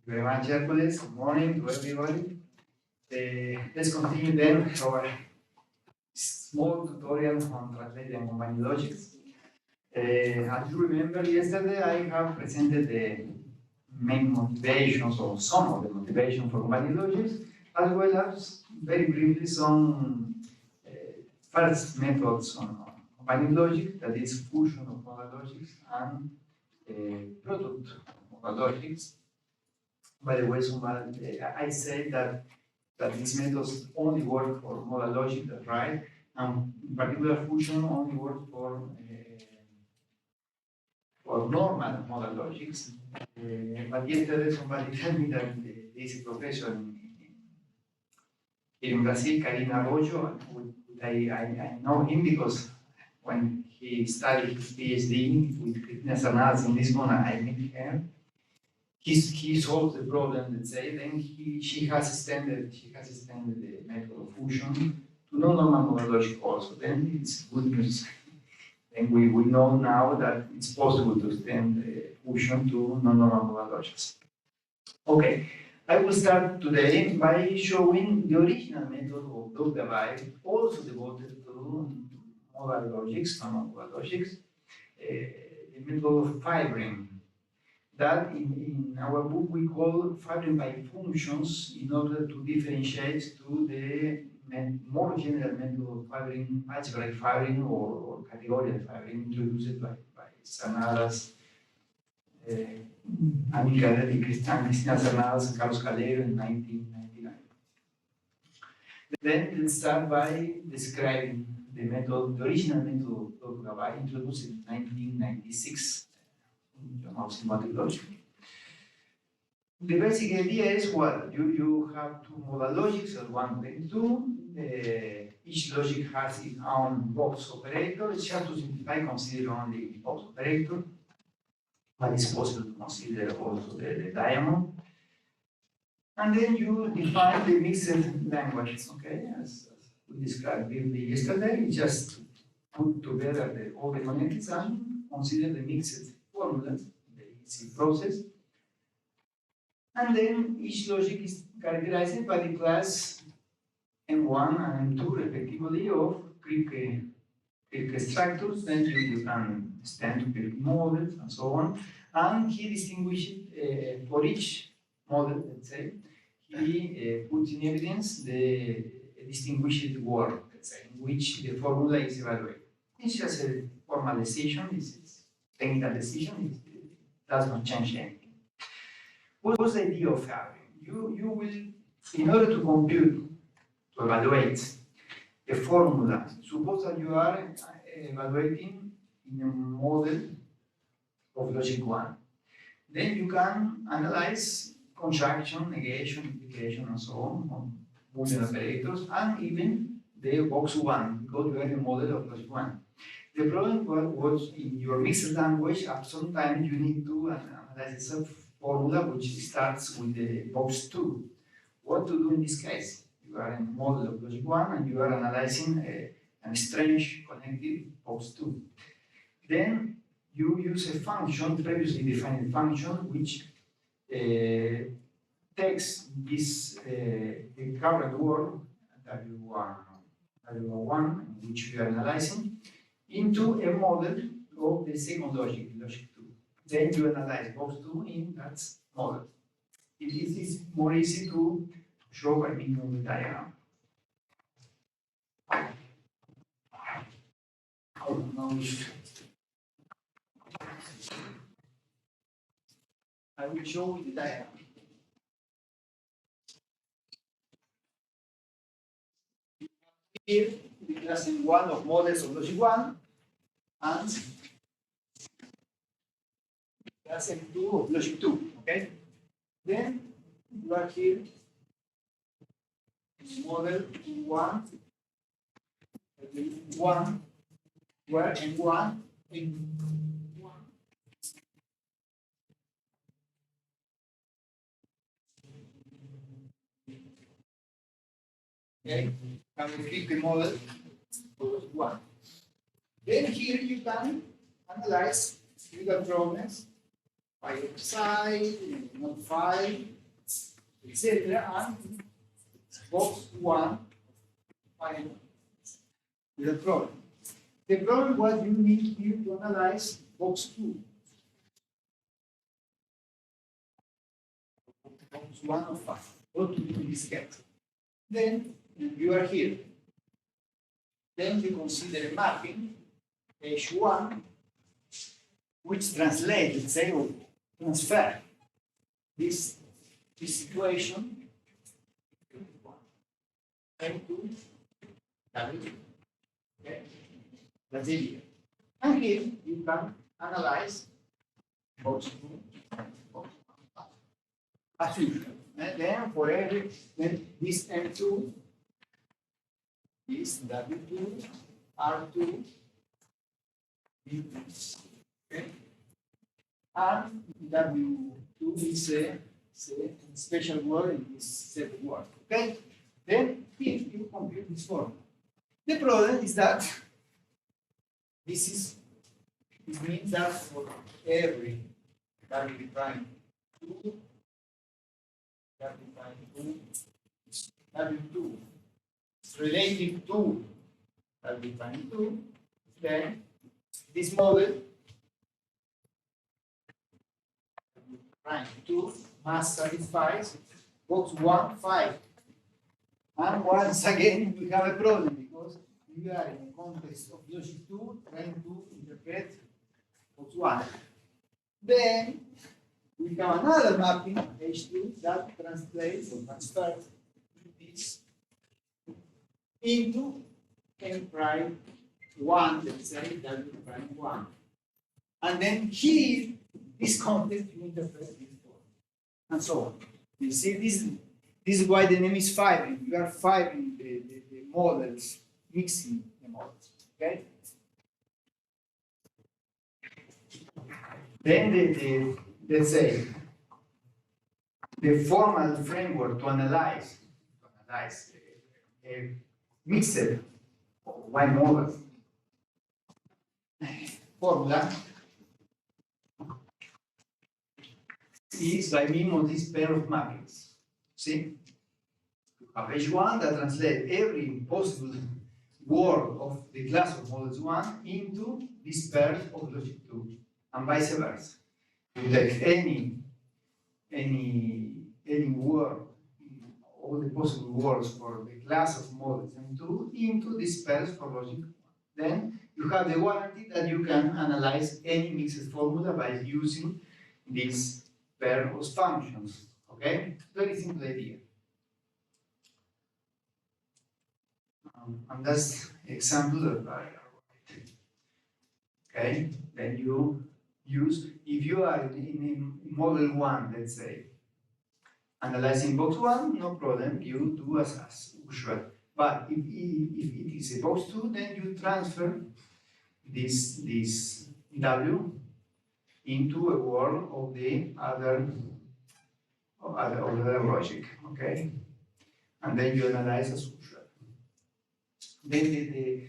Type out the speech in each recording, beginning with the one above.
Very much, Hercules. Good morning to everybody. Let's continue then our small tutorial on translating and combining logics. As you remember, yesterday I have presented the main motivations or some of the motivation for combining logics, as well as very briefly some first methods on combining logic, that is fusion of modal logics and product modal logics. By the way, I say that these methods only work for modal logic, that's right, and in particular fusion only works for normal modal logics. But yesterday somebody told me that there is a professor here in Brazil, Karina Arroyo, I know him because when he studied his PhD with Cristina Cernadas in Lisbon, I met her. He solved the problem, let's say, then she has extended the method of fusion to non-normal modal logic also. Then it's good news. And we know now that it's possible to extend fusion to non-normal modal logics. Okay, I will start today by showing the original method of Dov-Gabay, also devoted to modal logics, non-modal logics, the method of firing. That in our book we call firing by functions in order to differentiate to the more general method of firing, algebraic firing or categorical firing introduced by Cernadas, Amica Cristina Cernadas and Carlos Calero in 1999. Then let's start by describing the method, the original method of Gabay, introduced in 1996. The basic idea is what? You have two modal logics at 1 and 2. Each logic has its own box operator. It's just to simplify, consider only the box operator. But it's possible to consider also the diamond. And then you define the mixed language, okay? As we described briefly yesterday, just put together all the connectors and consider the mixed formulas, the easy process. And then each logic is characterized by the class M1 and M2 respectively of Kirke structures. Then you can extend to Kirke models and so on. And he distinguishes for each model, let's say, he puts in evidence the distinguished word, let's say, in which the formula is evaluated. It's just a formal decision, it's technical decision, it does not change anything. What's the idea of having? You will, in order to compute, to evaluate a formula, suppose that you are evaluating in a model of logic 1. Then you can analyze conjunction, negation, implication, and so on Boolean operators, and even the box 1, because you are a model of logic 1. The problem was in your mixed language, at some time you need to analyze a formula which starts with the box 2. What to do in this case? You are in a model of logic 1 and you are analyzing a strange connected box 2. Then you use a function, previously defined function, which takes this the current word, W1, which we are analyzing, into a model of the second logic, logic 2. Then you analyze box 2 in that model. It is more easy to show by means of the diagram. I don't know if I will show the diagram. Here, the class M1 of models of logic 1 and class M2 of logic 2. Okay? Then you are here model 1, where M1 in 1. Okay, and we click the model of 1. Then here you can analyze trivial problems by psi, not phi, etc. And box 1 final with a problem. The problem was you need here to analyze box 2. Box 1 of 5. What to do in this case? Then you are here. Then you consider a mapping H1 which translates, let's say, or transfer this situation into W. Okay? That's it here. And here you can analyze box 2 box 1 as usual. And then for every, then this M2 is W2, R2, B2. Okay? And W2 is a special word in this set of words. Okay? Then here you compute this formula. The problem is that this means that for every W prime 2, W prime 2, W2 is relative to W prime 2, then this model W prime 2 must satisfy box 1, 5. And once again, we have a problem because we are in the context of logic 2 trying to interpret box 1. Then we have another mapping H2 that translates or transfers this into M prime 1, let's say W prime 1. And then here, this context, you interpret this form. And so on. You see, this is why the name is fibering. You are fibering the models, mixing the models. Okay? Then let's say the formal framework to analyze a mixed Y model formula is by means of this pair of mappings. See? You have H1 that translates every possible word of the class of models 1 into this pair of logic 2, and vice versa. You take any word, all the possible words for the class of models M2 into this pairs for logic 1. Then you have the warranty that you can analyze any mixed formula by using this pair of functions. Okay? Very simple idea. And that's example that I write. Okay? Then you use, if you are in model 1, let's say, analyzing box 1, no problem, you do as usual. But if it is a box 2, then you transfer this W into a word of the other logic, okay? And then you analyze as usual. Then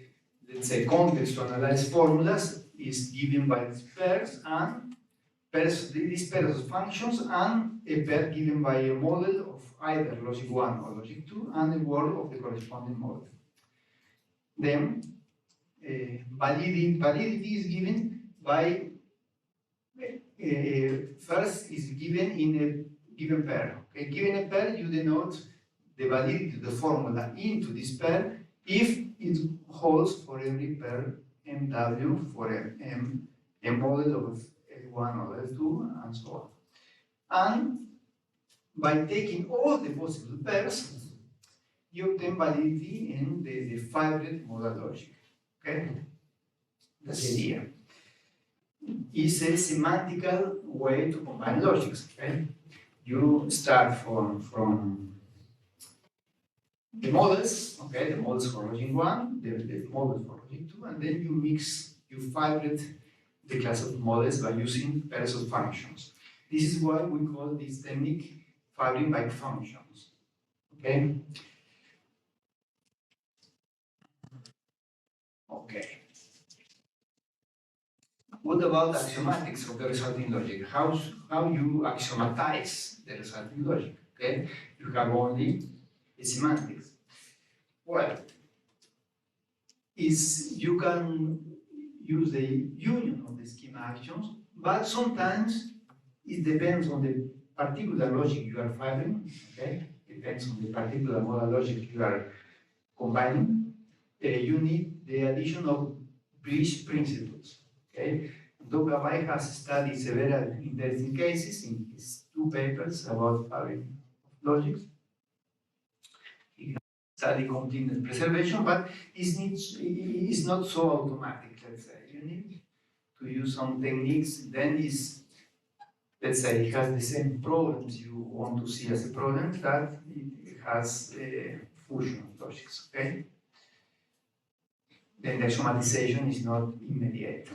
let's say context to analyze formulas is given by these pairs and these pairs of functions and a pair given by a model of either logic 1 or logic 2 and a word of the corresponding model. Then validity is given by first is given in a given pair. Okay? Given a pair, you denote the validity of the formula into this pair if it holds for every pair MW for a model of L1 or L2 and so on. And by taking all the possible pairs, you obtain validity in the fibered modal logic. Okay? That's the idea. It's a semantical way to combine logics. Okay? You start from the models, okay, the models for logic 1, the models for logic 2, and then you fibered the class of models by using pairs of functions. This is why we call this technique fibering by functions. Okay? Okay. What about axiomatics of the resulting logic? How you axiomatize the resulting logic? Okay, you have only the semantics. Well, you can use the union of the schema actions, but sometimes it depends on the particular logic you are filing. Okay, depends on the particular modal logic you are combining. You need the addition of bridge principles. Okay, Doug Gabay has studied several interesting cases in his 2 papers about filing logics. He has studied continuous preservation, but it's not so automatic, let's say. You need to use some techniques, then let's say it has the same problems you want to see as a problem that it has fusion logics, okay? Then the axiomatization is not immediate.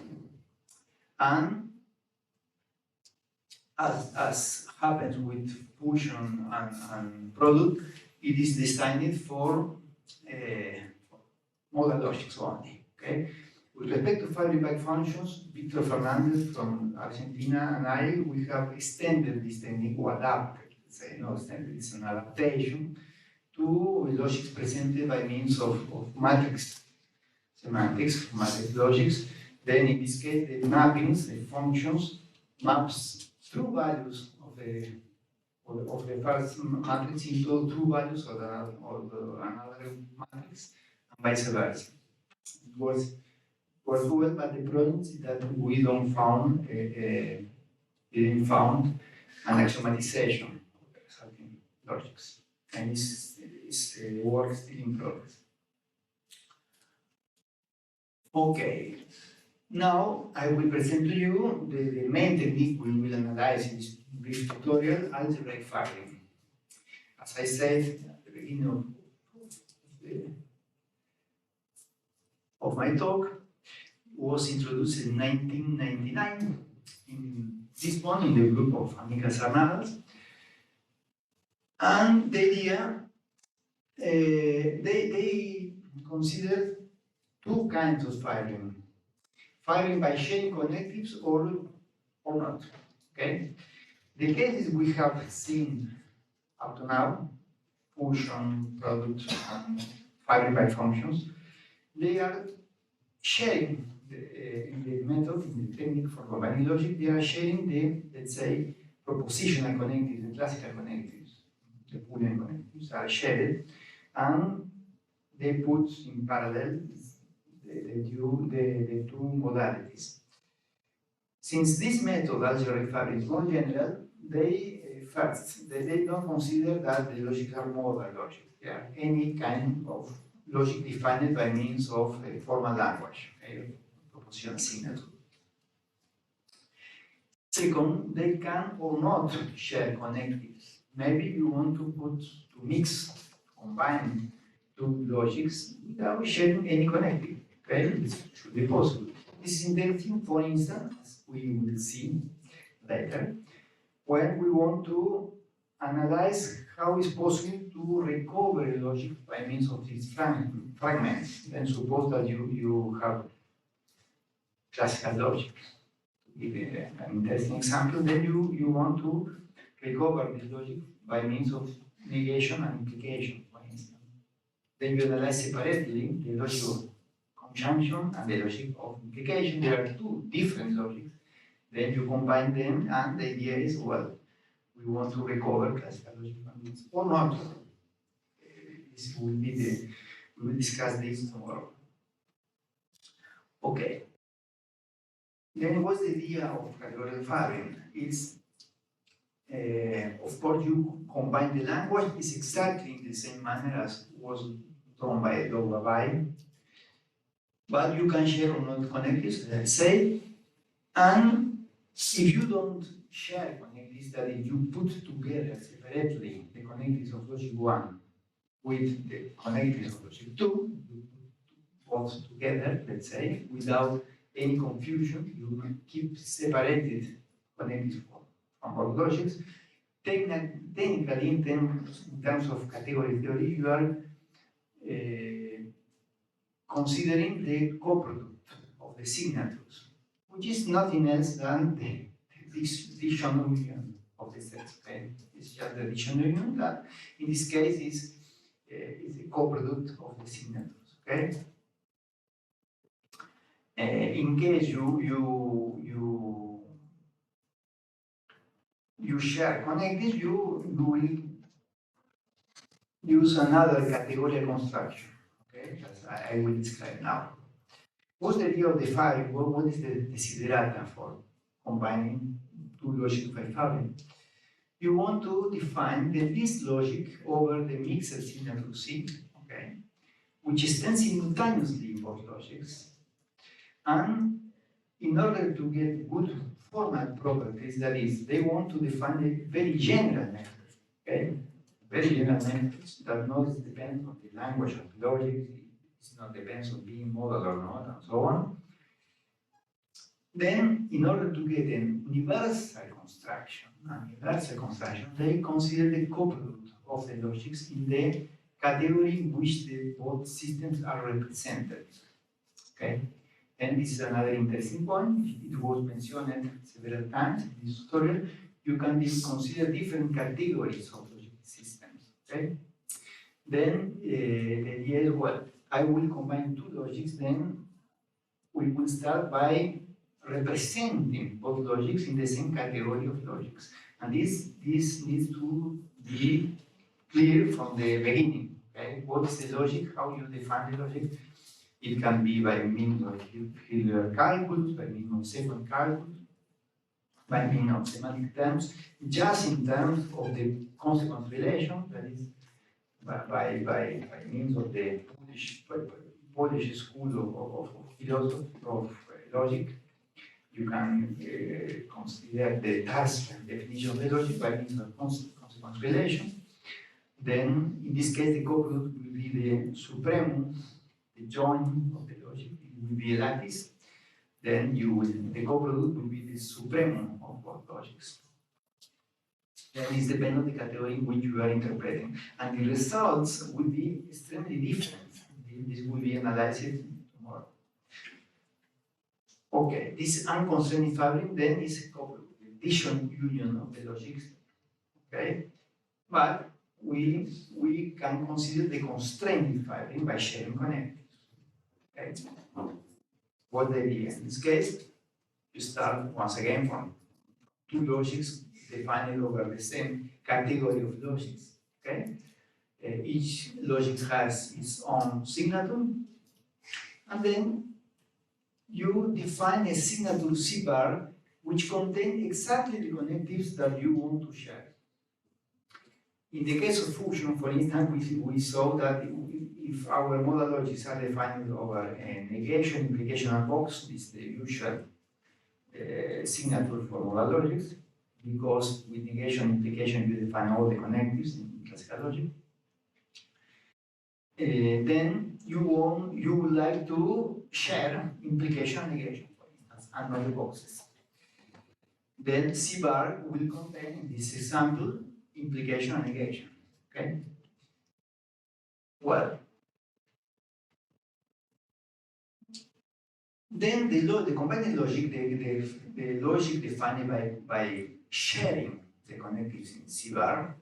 And as happens with fusion and product, it is designed for modal logics only, okay? With respect to Fabry-Pike functions, Victor Fernandez from Argentina and I, we have extended this technique, or adapted, let's say, no extended, it's an adaptation to logics presented by means of matrix semantics, matrix logics. Then in this case, the mappings, the functions, maps true values of the first matrix into true values of another matrix, and vice versa. It was well, but the problem is that we didn't found an axiomatization of certain logics, and it's work still in progress. Okay, now I will present to you the main technique we will analyze in this brief tutorial, algebraic filing. As I said at the beginning of my talk, was introduced in 1999 in this one in the group of Amicas Arnadas. And the idea, they considered 2 kinds of filing. Filing by sharing connectives or not, okay? The cases we have seen up to now, fusion, product, and filing by functions, they are sharing in the method, in the technique for combining logic, they are sharing the, let's say, propositional connectives, the classical connectives, the Boolean connectives are shared, and they put in parallel the 2 modalities. Since this method, algebraic filing, is more general, they don't consider that the logic are modal logic. They are any kind of logic defined by means of a formal language, okay? Propositional signature. Second, they can or not share connectives. Maybe you want to mix, combine 2 logics without sharing any connective. Okay, this should be possible. This is interesting, for instance, as we will see later, when we want to analyze how it's possible to recover a logic by means of these fragments. Then suppose that you have classical logic. To give an interesting example, then you want to recover this logic by means of negation and implication, for instance. Then you analyze separately the logic of conjunction and the logic of implication. There are 2 different logics. Then you combine them, and the idea is, well, we want to recover classical logic fragments or not. This will be we will discuss this tomorrow. Okay. Then what's the idea of categorical filing? It's, of course, you combine the language, it's exactly in the same manner as was done by Doug Gabay, but you can share or not connectives, let's say, and if you don't share connectives, that if you put together separately the connectives of logic 1 with the connectives of logic 2, you put both together, let's say, without any confusion, you keep separated connectives from both logics. Technically, in terms of category theory, you are considering the coproduct of the signatures, which is nothing else than the dictionary of the sets. Okay, it's just the addition union that in this case is a coproduct of the signatures. Okay. In case you share connectives, you will use another category construction. Okay, that I will describe now. What's the idea of the file? What is the desiderata for combining two logic file fabric? You want to define the least logic over the mixed signature C, okay, which extends simultaneously in both logics. And in order to get good format properties, that is, they want to define a very general method, okay? Very general methods that not depend on the language of logic, it's not depends on being model or not, and so on. Then, in order to get an universal construction, they consider the coproduct of the logics in the category in which the both systems are represented. Okay, and this is another interesting point. It was mentioned several times in this tutorial. You can consider different categories of logic systems. Okay, then the idea is, well, I will combine two logics. Then we will start by representing both logics in the same category of logics. And this needs to be clear from the beginning. Okay? What is the logic? How you define the logic? It can be by means of Hilbert calculus, by means of second calculus, by means of semantic terms, just in terms of the consequence relation, that is, by means of the Polish school of philosophy of logic. You can consider the task definition of the logic by means of consequence relation. Then, in this case, the coproduct will be the supremum, the join of the logic. It will be a lattice. Then the coproduct will be the supremum of both logics. Then it depends on the category in which you are interpreting. And the results will be extremely different. This will be analyzed tomorrow. Okay, this unconstrained fabric then is a coproduct, the addition union of the logics. Okay, but we can consider the constrained fabric by sharing connectives. Okay, what the idea in this case? You start once again from two logics defined over the same category of logics. Okay, each logic has its own signature, and then you define a signature C bar which contains exactly the connectives that you want to share. In the case of function, for instance, we saw that if our modal logics are defined over a negation, implication, and box, this is the usual signature for modal logics, because with negation, implication, you define all the connectives in classical logic. Then you would like to share implication and negation, for instance, and not the boxes. Then C bar will contain, in this example, implication and negation. Okay? Well, then the combined logic, the logic defined by sharing the connectives in C bar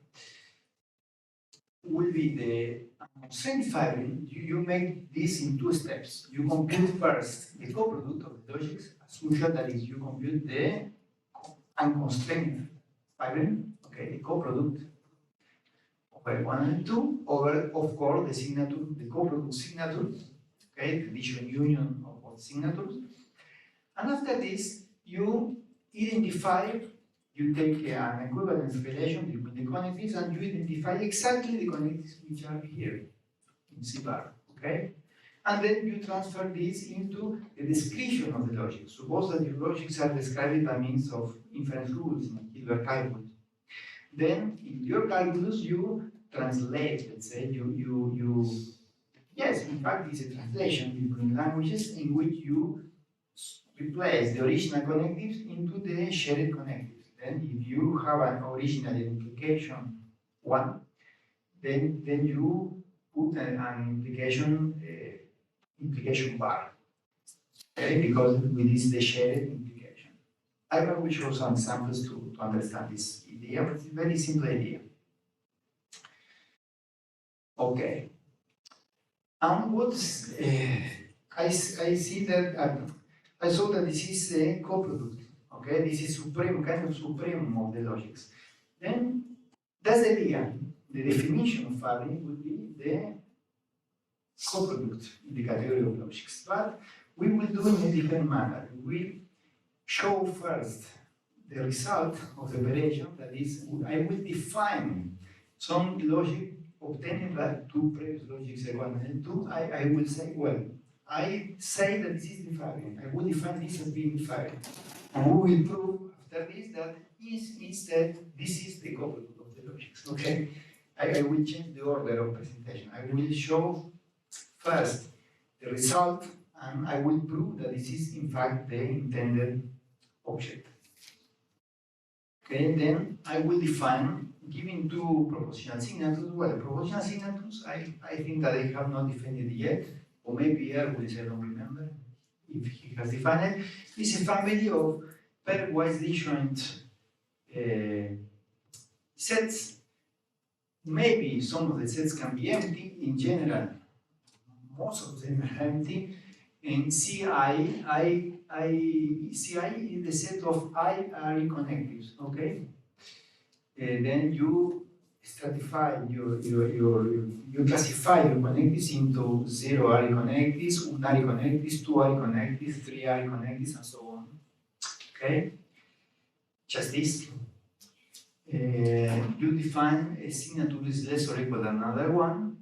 will be the unconstrained firing. You make this in two steps. You compute first the coproduct of the logics, as usual, that is, you compute the unconstrained firing, okay, the coproduct over 1 and 2 over, of course, the signature, the coproduct signature, okay, the addition union of both signatures. And after this, you identify, you take an equivalence relation between the connectives and you identify exactly the connectives which are here in C bar, okay? And then you transfer this into the description of the logic. Suppose that your logics are described by means of inference rules in Hilbert calculus. Then in your calculus, you translate, let's say, yes, in fact, it's a translation between languages in which you replace the original connectives into the shared connectives. Then if you have an original implication one, then you put an implication bar, okay? Because with this the shared implication. I will show some examples to understand this idea, but it's a very simple idea. Okay. And what's I see that I saw that this is a coproduct. Okay, this is supreme kind of supreme of the logics. Then that's the idea. The definition of Fabric would be the coproduct in the category of logics. But we will do in a different manner. We will show first the result of the operation. That is, I will define some logic obtained by two previous logics L1 and L2. I will say, well, I say that this is invariant. I will define this as being invariant. And we will prove after this that instead this is the coproduct of the logics. Okay? I will change the order of presentation. I will show first the result, and I will prove that this is in fact the intended object. Okay, then I will define, giving two propositional signatures. Well, propositional signatures, I think that I have not defined it yet, or maybe Erwin, I don't remember if he has defined it. It's a family of pairwise disjoint sets. Maybe some of the sets can be empty. In general, most of them are empty. And CI is the set of I-array connectives, okay? And then you stratify you classify your connectives into 0-array connectives, 1-array connectives, 2-array connectives, 3-array connectives, and so on. Okay? Just this. You define a signature is less or equal than another one.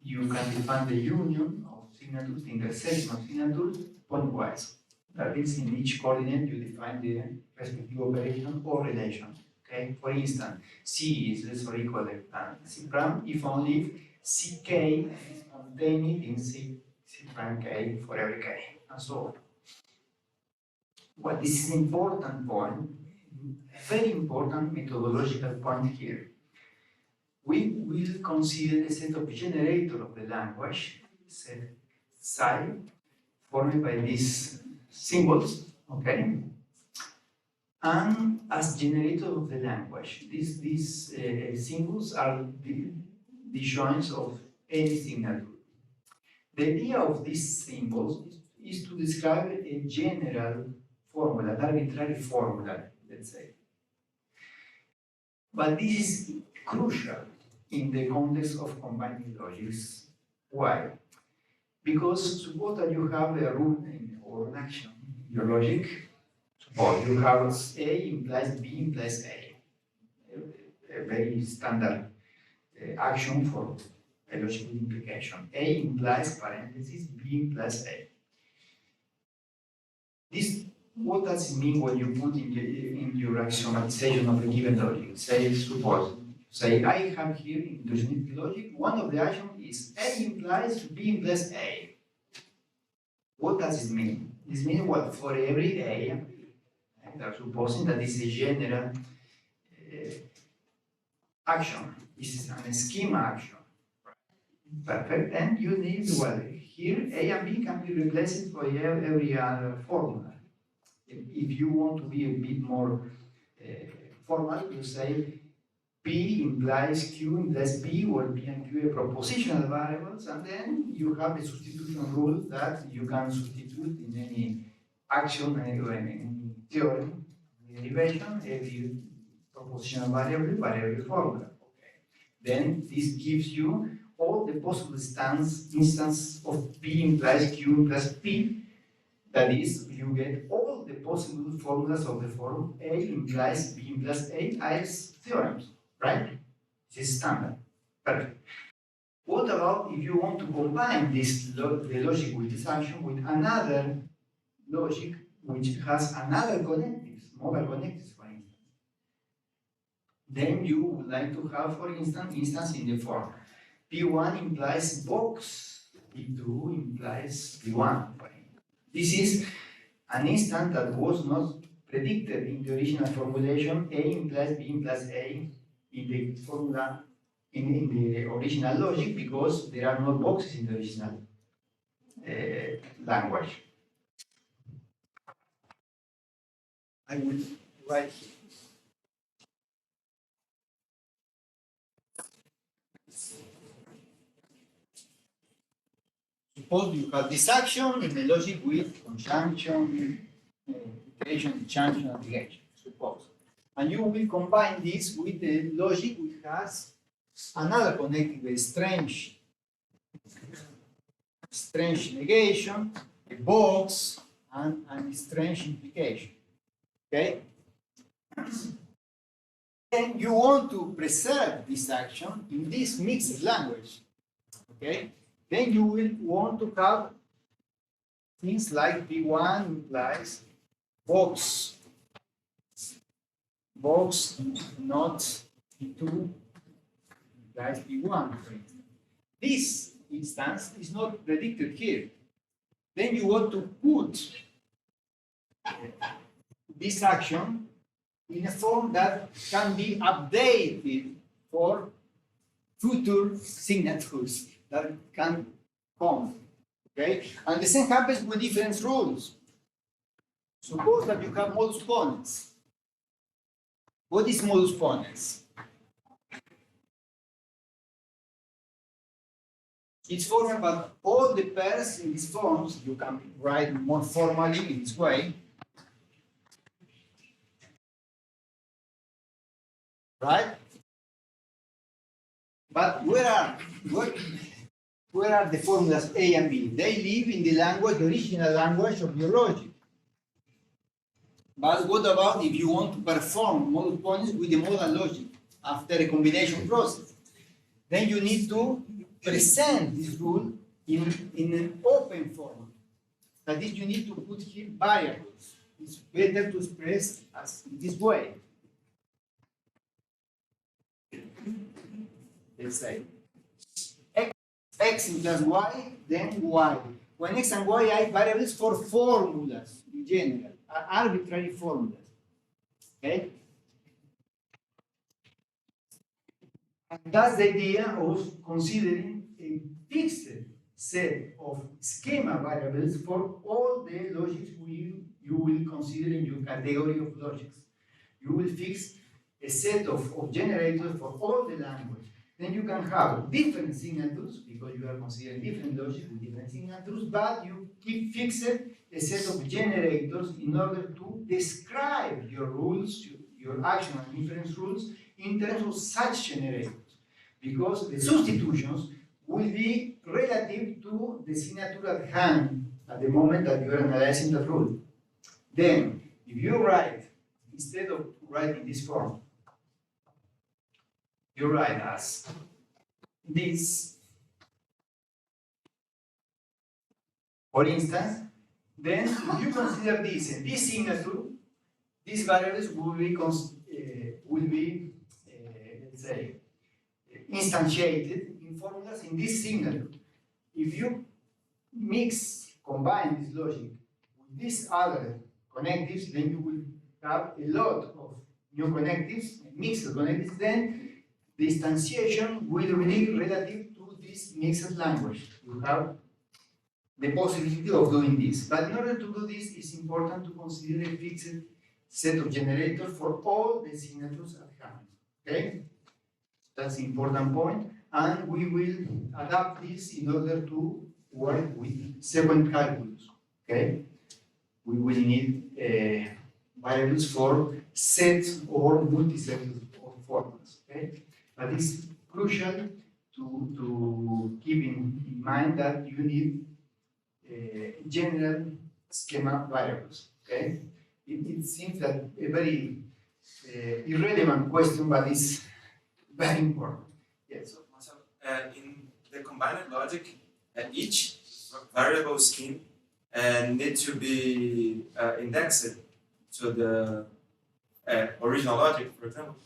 You can define the union of signatures, the intersection of signatures, pointwise. That means in each coordinate you define the respective operation or relation. Okay? For instance, C is less or equal than C prime if only if Ck is contained in C prime K for every K, and so on. Well, this is an important point, a very important methodological point here. We will consider a set of generator of the language, set psi, formed by these symbols, okay? And as generator of the language, these symbols are the joints of any signature. The idea of these symbols is to describe a general formula, an arbitrary formula, let's say. But this is crucial in the context of combining logics. Why? Because suppose that you have a rule or an action in your logic. Suppose you have A implies B implies A. A very standard action for a logical implication. A implies parentheses, B implies A. What does it mean when you put in your axiomatization of a given logic? Suppose I have here in the logic, one of the actions is A implies B implies A. What does it mean? This means what? For every A, we are supposing that this is a general action. This is a schema action. Perfect. And you need, well, here A and B can be replaced by every other formula. If you want to be a bit more formal, you say P implies Q implies P, where P and Q are propositional variables, and then you have the substitution rule that you can substitute in any action or any theorem, derivation, every propositional variable by every formula. Okay. Then this gives you all the possible instances of P implies Q implies P. That is, you get all the possible formulas of the form A implies B implies A as theorems, right? This is standard. Perfect. What about if you want to combine the logic with this action with another logic which has another connectives, mobile connectives, for instance? Then you would like to have, for instance, in the form P1 implies box, P2 implies P1, for instance. This is an instant that was not predicted in the original formulation. A implies B implies A in the formula in the original logic because there are no boxes in the original language. I will write here. suppose you have this action in the logic with conjunction, iteration, disjunction, and negation, suppose. And you will combine this with the logic which has another connective, a strange negation, a box, and a strange implication. Okay? Then you want to preserve this action in this mixed language. Okay? Then you will want to have things like P1 implies box, not P2 implies P1. This instance is not predicted here. Then you want to put this action in a form that can be updated for future signatures that can come. Okay? And the same happens with different rules. Suppose that you have modus ponens. What is modus ponens? It's formal, but all the pairs in these forms, you can write more formally in this way. Right? But where are the formulas A and B? They live in the language, the original language of your logic. But what about if you want to perform modus ponens with the modal logic after a combination process? Then you need to present this rule in an open form. That is, you need to put here variables. It's better to express as in this way. Let's say x plus y, then y. When x and y are variables for formulas in general, are arbitrary formulas. Okay? And that's the idea of considering a fixed set of schema variables for all the logics you will consider in your category of logics. You will fix a set of generators for all the language. Then you can have different signatures because you are considering different logic with different signatures, but you keep fixed a set of generators in order to describe your rules, your action and inference rules in terms of such generators. Because the substitutions will be relative to the signature at hand at the moment that you are analyzing the rule. Then, if you write, instead of writing this form, you write as this, for instance, then if you consider this and this signature, these variables will be let's say, instantiated in formulas in this signature. If you combine this logic with these other connectives, then you will have a lot of new connectives, mixed connectives, then the instantiation will be relative to this mixed language. You have the possibility of doing this. But in order to do this, it's important to consider a fixed set of generators for all the signatures at hand. Okay? That's an important point. And we will adapt this in order to work with sequent calculus. Okay? We will need variables for sets or multi-sets of formulas. Okay? But it's crucial to keep in mind that you need general schema variables. Okay? It seems that a very irrelevant question, but it's very important. Yes. So, in the combined logic, each variable scheme needs to be indexed to the original logic, for example.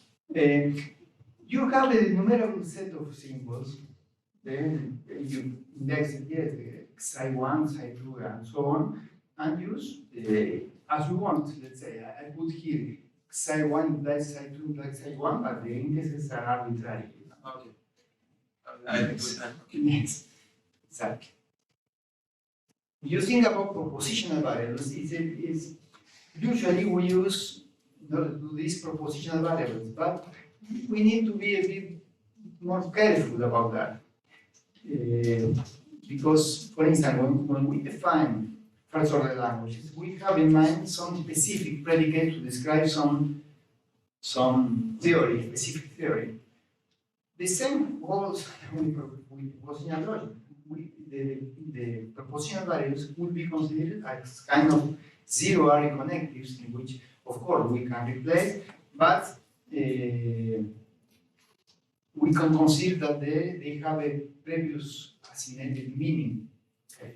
You have a numerable set of symbols, then you index it, yes, xi1, xi2, and so on, and use as you want. Let's say I put here xi1 implies xi2 implies xi1, but the indices are arbitrary. Okay. I agree with that. Yes, exactly. You think about propositional variables, it's usually we use in order to do these propositional variables, but we need to be a bit more careful about that. because, for instance, when we define first-order languages, we have in mind some specific predicate to describe some theory, specific theory. The same holds with propositional logic. The propositional values will be considered as kind of zero-array connectives, in which, of course, we can replace, but we can consider that they have a previous assignated meaning. Okay.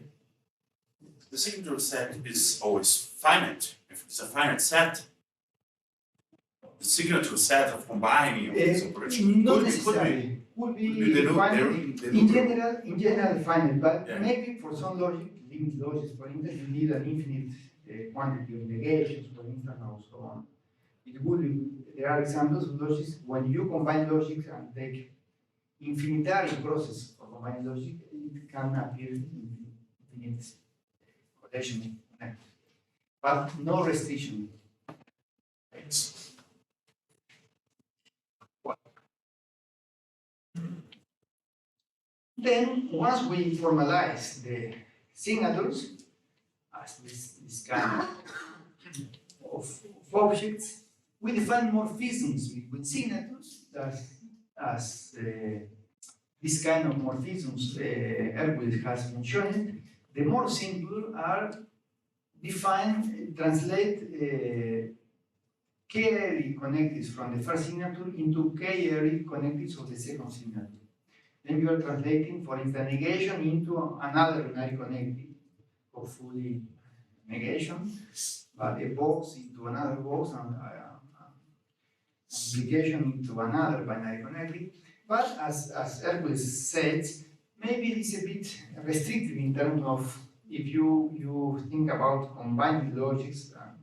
The signature set is always finite. If it's a finite set, the signature set of combining of these operations Not could necessarily. Could be be the finite. loop. In general, finite, but Yeah. maybe for some logic, limit logics, for instance, you need an infinite quantity of negations, for instance, or so on. It would be, there are examples of logics when you combine logics and take infinitary process for combining logic, it can appear infinite correlation, but no restriction. Then, once we formalize the signatures as this kind of objects, we define morphisms between signatures as this kind of morphisms Hercules has mentioned. The more simple are defined, translate k-array connectives from the first signature into k-array connectives of the second signature. Then you are translating, for instance, negation into another unary connective, hopefully negation, but a box into another box and implication into another binary connective. But as Hercules says, maybe it's a bit restrictive in terms of if you think about combining logics and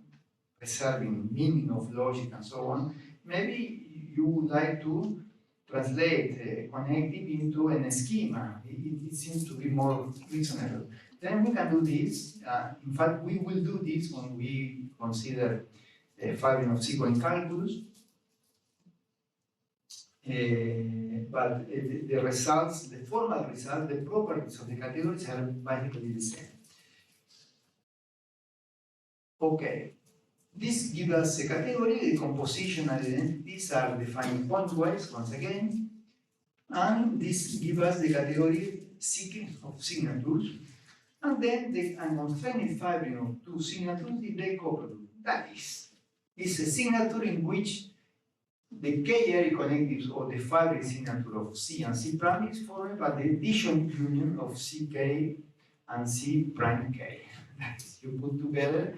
preserving meaning of logic and so on, maybe you would like to translate connective into a schema. It seems to be more reasonable. Then we can do this. In fact, we will do this when we consider firing of sequence calculus. But the results, the formal results, the properties of the categories are basically the same. Okay. This gives us a category. The compositional identities are defined pointwise once again. And this gives us the category sequence of signatures. And then the unconstrained firing of two signatures is the coproduct. That is, it's a signature in which the k-array connectives or the firing signature of C and C prime is formed by the addition union of CK and C prime K. That is, you put together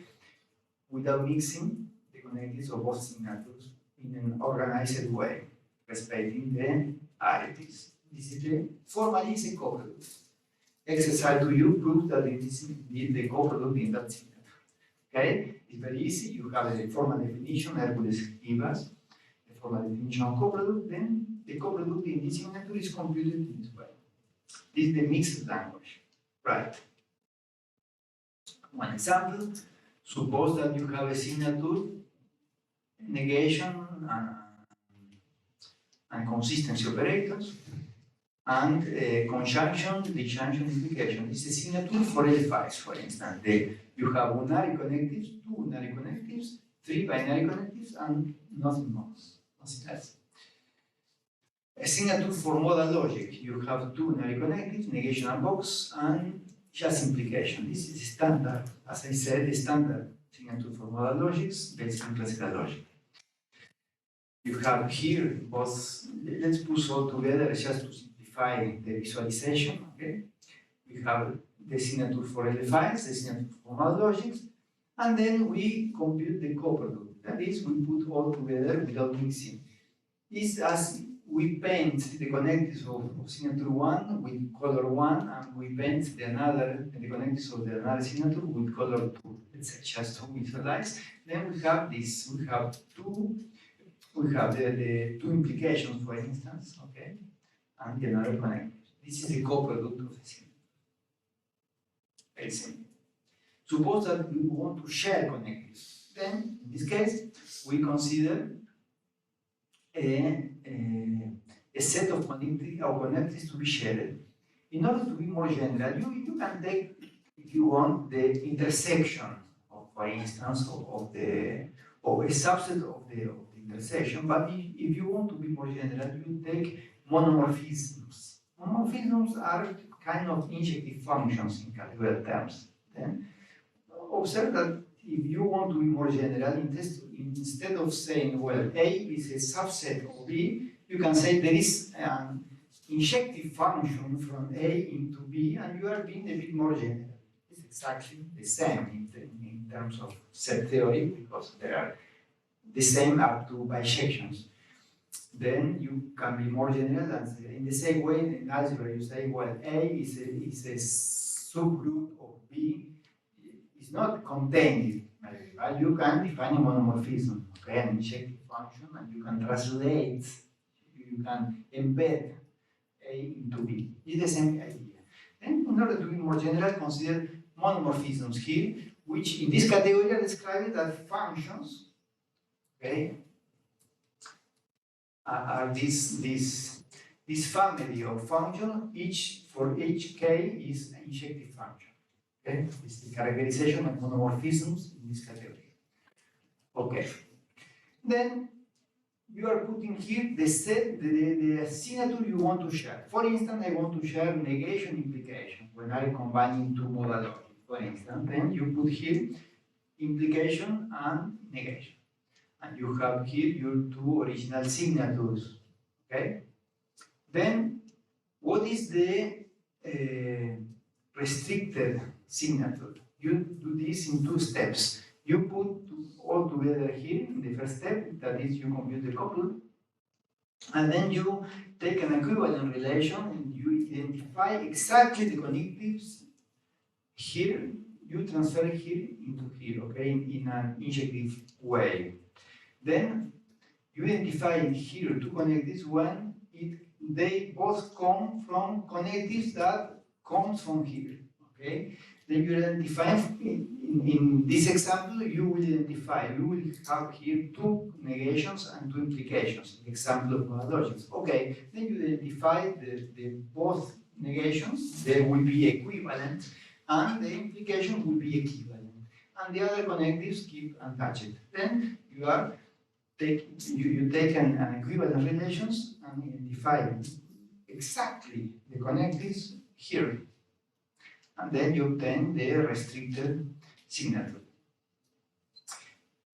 without mixing the connectives of both signatures in an organized way, respecting the arities. This is formally is a coproduct. Exercise to you proves that it is the coproduct in that signature. Okay? It's very easy. You have a formal definition, Hercules gives us a formal definition of coproduct, then the coproduct in this signature is computed in this way. This is the mixed language. Right. One example. Suppose that you have a signature, negation, and consistency operators, and conjunction, disjunction, implication. This is a signature for L5s, for instance. You have unary connectives, two unary connectives, three binary connectives, and nothing more, nothing else. A signature for modal logic. You have two unary connectives, negation and box, and just implication. This is standard, as I said, standard signature for modal logics based on classical logic. You have here both, let's put all together just to simplify the visualization, okay? We have the signature for L5s, the signature for modal logics, and then we compute the coproduct. That is, we put all together without mixing. It's as we paint the connectives of signature 1 with color 1, and we paint the connectives of the another signature with color 2. Let's say just to visualize. Then we have this. We have the two implications, for instance, okay, and the another connective. This is the coproduct of the signature. Very simple. Suppose that we want to share connectives. Then, in this case, we consider a set of connectives to be shared. in order to be more general, you can take, if you want, the intersection of, for instance, of a subset of the intersection. But if you want to be more general, you take monomorphisms. Monomorphisms are kind of injective functions in categorical terms. Then observe that if you want to be more general, instead of saying, well, A is a subset of B, you can say there is an injective function from A into B, and you are being a bit more general. It's exactly the same in terms of set theory, because they are the same up to bisections. Then you can be more general and say, in the same way in algebra, you say, well, A is a subgroup of B. It's not contained, but you can define a monomorphism, okay, an injective function, and you can translate, you can embed A into B. It's the same idea. Then, in order to be more general, consider monomorphisms here, which in this category are described as functions, okay, are this family of functions, for each k is an injective function. Okay, this is the characterization of monomorphisms in this category. Okay, then you are putting here the set, the signature you want to share. For instance, I want to share negation implication when I combine two modal logic. For instance, then you put here implication and negation. And you have here your two original signatures. Okay? Then, what is the restricted signature? You do this in two steps. You put all together here in the first step, that is, you compute the couple, and then you take an equivalent relation and you identify exactly the connectives here. You transfer here into here, okay, in an injective way. Then you identify here two connectives when they both come from connectives that comes from here, okay? Then you identify, in this example, you will have here two negations and two implications, the example of modal logics. Okay, then you identify the both negations, they will be equivalent, and the implication will be equivalent. And the other connectives keep untouched. Then you take an equivalent relations and identify exactly the connectives here. And then you obtain the restricted signature.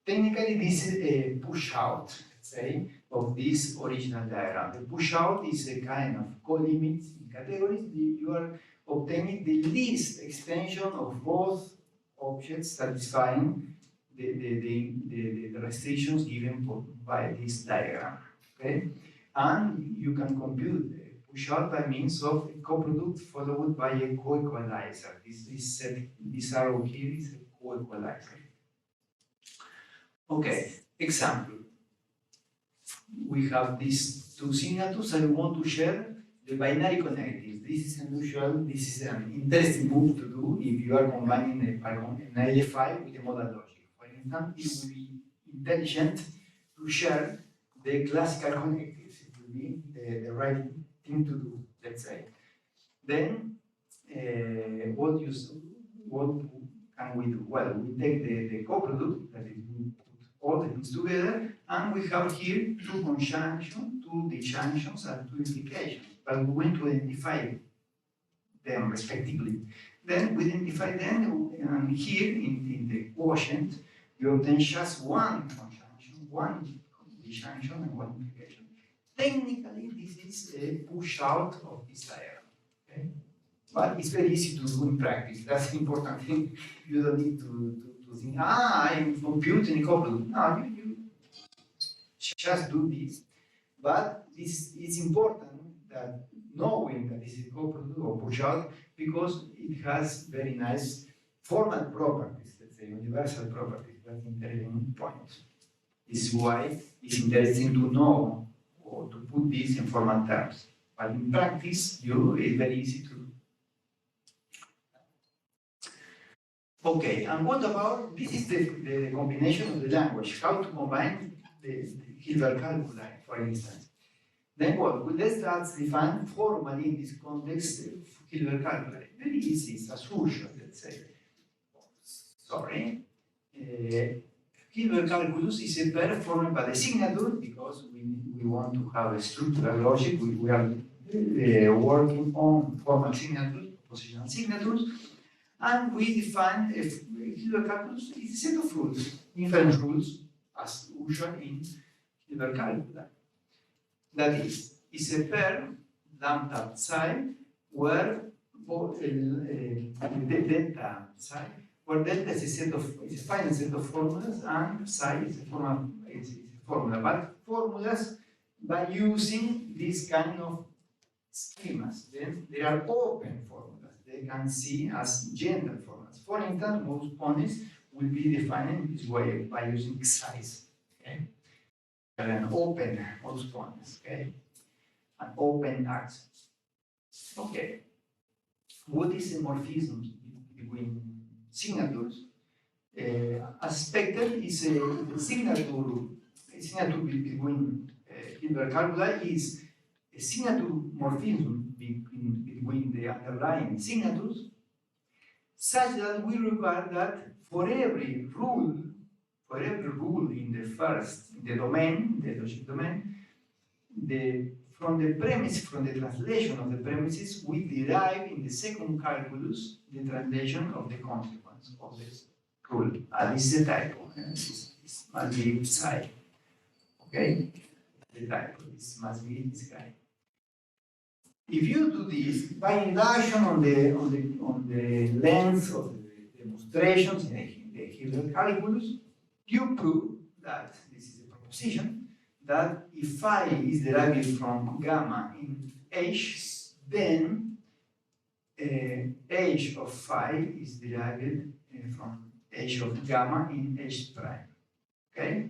Technically, this is a push-out, let's say, of this original diagram. The push-out is a kind of co-limit in categories. You are obtaining the least extension of both objects satisfying the restrictions given by this diagram. Okay? And you can compute the push-out by means of a coproduct followed by a co-equalizer. This arrow here is a co-equalizer. Okay, example. We have these two signatures and we want to share the binary connectives. This is unusual, this is an interesting move to do if you are combining an LFI with a modal logic. For instance, it would be intelligent to share the classical connectives. It would be the right thing to do, let's say. Then, what can we do? Well, we take the coproduct, that is, we put all the things together, and we have here two conjunctions, two disjunctions, and two implications. But we want to identify them respectively. Then we identify them, and here in the quotient, you obtain just one conjunction, one disjunction, and one implication. Technically, this is a push out of this diagram. Okay? But it's very easy to do in practice. That's the important thing. You don't need to think, I'm computing a coproduct. No, you just do this. But this is important that knowing that this is a coproduct or push out, because it has very nice formal properties, let's say universal properties. That's the interesting point. This is why it's interesting to know or to put this in formal terms. But in practice, it's very easy to do. Okay, and what about, this is the combination of the language, how to combine the Hilbert calculi, for instance. Then what? Well, let's define formally in this context Hilbert calculi. Very easy, it's usual, let's say. Sorry. Hilbert calculus is a pair formed by the signature because we want to have a structural logic. We are working on formal signatures, positional signatures, and we define Hilbert calculus is a set of rules, inference rules, as usual in Hilbert calculi. That is, it's a pair, lambda psi, where delta psi, where delta is a set of, is a finite set of formulas, and psi is a formula, but formulas by using this kind of schemas. Then there are open formulas. They can see as general formulas. For instance, most ponies will be defined in this way by using size. Okay? An open most ponies. Okay? An open access. Okay. What is a morphism between signatures? Expected is a signature between Hilbert calculi is a signature morphism between the underlying signatures, such that we regard that for every rule in the domain, the logic domain, from the translation of the premises, we derive in the second calculus the translation of the consequence of this rule. This is a typo. This must be psi. Okay? The typo. This must be this guy. If you do this by induction on the length of the demonstrations in the Hilbert calculus, you prove that this is a proposition that if phi is derived from gamma in H, then H of phi is derived from H of gamma in H prime. Okay?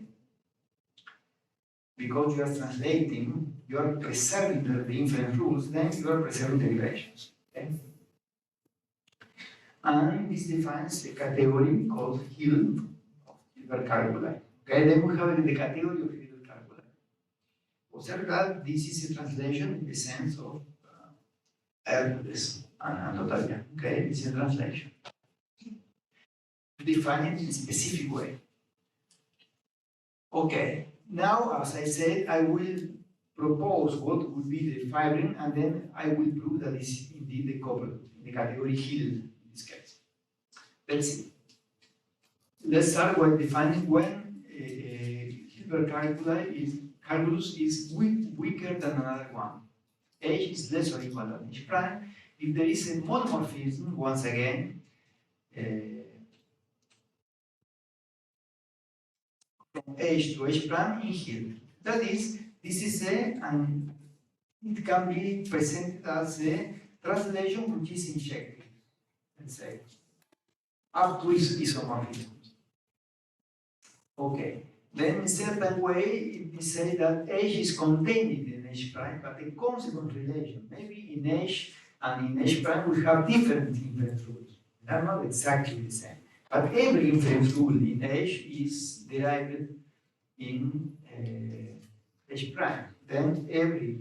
Because you are translating, you are preserving the inference rules, then you are preserving derivations. Okay? And this defines a category called Hilbert calculi. Okay, then we have the category of Hilbert calculi. Observe that this is a translation in the sense of Hercules and Anatolia. Okay, this is a translation. Define it in a specific way. Okay, now as I said, I will propose what would be the fibrine, and then I will prove that this is indeed the couplet in the category Hill in this case. Let's see. Let's start by defining when Hilbert calculus is weaker than another one. H is less or equal than H prime. If there is a monomorphism, once again, from H to H prime in Hill. That is, this is and it can be presented as a translation which is injected, let's say, up to isomorphism. Okay, then in a certain way, we say that H is contained in H prime, but a consequent relation. Maybe in H and in H prime we have different inference rules. They are not exactly the same. But every inference rule in H is derived in H prime. Then every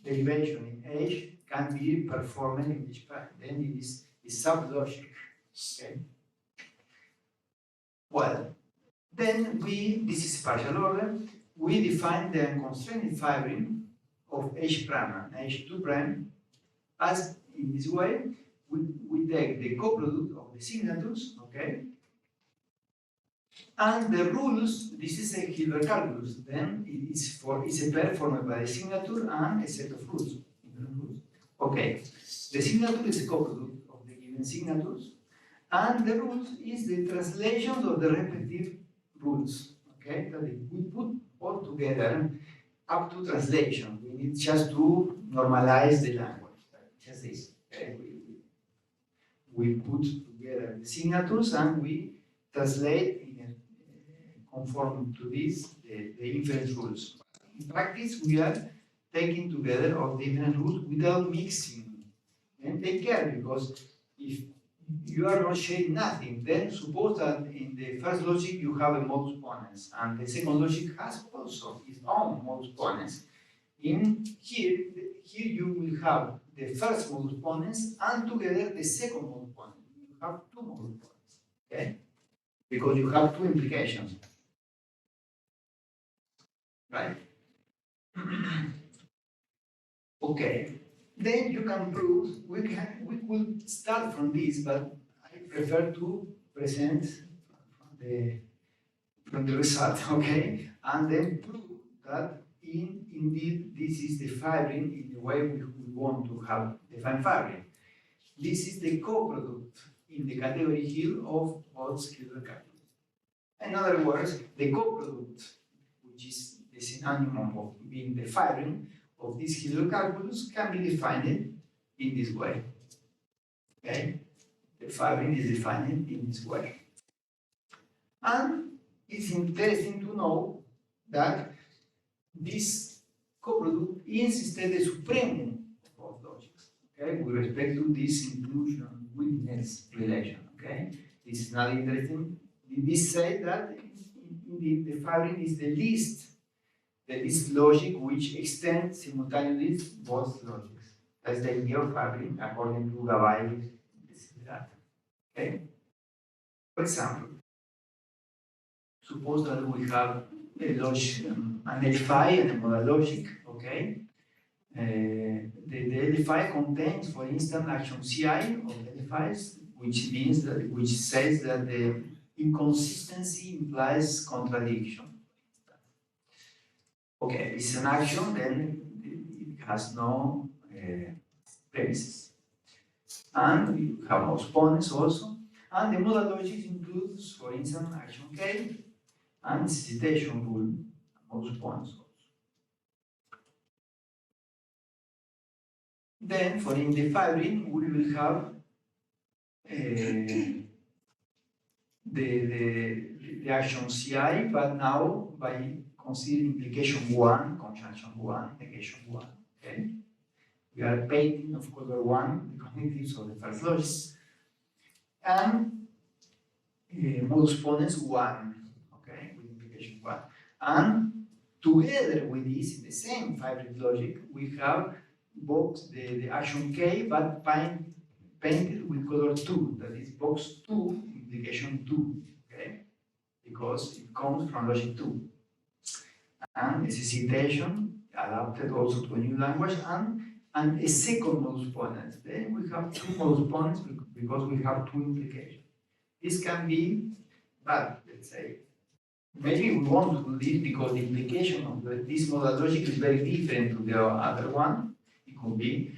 derivation in H can be performed in H prime. Then it is sublogic. Okay. Well, then this is partial order, we define the unconstrained fibrine of H prime and H2 prime as in this way, we take the coproduct of the signatures, okay? And the rules, this is a Hilbert calculus, then it's a pair formed by a signature and a set of rules. Okay, the signature is a coproduct of the given signatures, and the rules is the translations of the respective rules. Okay, that we put all together up to translation. We need just to normalize the language. Just this. Okay? We put together the signatures and we translate in conform to this the inference rules. In practice, we are taking together all the inference rules without mixing. And take care, because if you are not sharing nothing, then suppose that in the first logic you have a modus ponens, and the second logic has also its own modus ponens. In here you will have the first modus ponens and together the second modus ponens. You have two modus ponens, okay? Because you have two implications, right? Okay, then you can prove, we will start from this, but I prefer to present from the result, okay? And then prove that indeed this is the fibrin in the way we want to have defined fibrin. This is the co-product in the category here of both hydrocarbons. In other words, the co-product, which is the synonym of being the fibrin of these hydrocarbons, can be defined in this way. Okay? The fibrin is defined in this way. And it's interesting to know that this coproduct is instead the supremum of logics, okay, with respect to this inclusion-witness relation, okay? This is not interesting. This says that indeed the fibrin is the least logic which extends simultaneously both logics. That's the idea of fibrin according to Gabay. Okay? For example, suppose that we have a logic, an LFI and a modal logic, okay? The LFI contains, for instance, action CI of LFIs, which says that the inconsistency implies contradiction. Okay, it's an action, then it has no premises. And you have exponents also. And the modal logic includes, for instance, action K and necessitation rule, most points also. Then, for in the fibrin, we will have the action CI, but now by considering implication 1, conjunction 1, negation 1. Okay? We are painting of color 1, the cognitives of the first logics. And modus ponens 1, okay, with implication 1. And together with this, in the same fibrin logic, we have box the action K, but painted with color 2, that is box 2, implication 2, okay? Because it comes from logic 2. And necessitation adapted also to a new language, and a second modus ponens. Then we have two modus ponens because we have two implications. This can be bad, let's say. Maybe we want to do this because the implication of this modal logic is very different to the other one. It could be,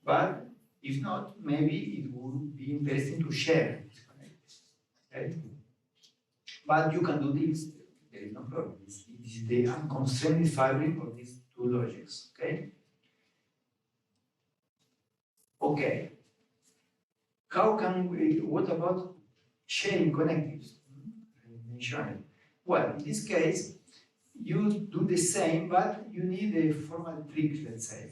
but if not, maybe it would be interesting to share. Okay? But you can do this. There is no problem. It is the unconstrained fibrin of these two logics. Okay. Okay. How can we? What about sharing connectives? I mentioned it. Well, in this case, you do the same, but you need a formal trick, let's say.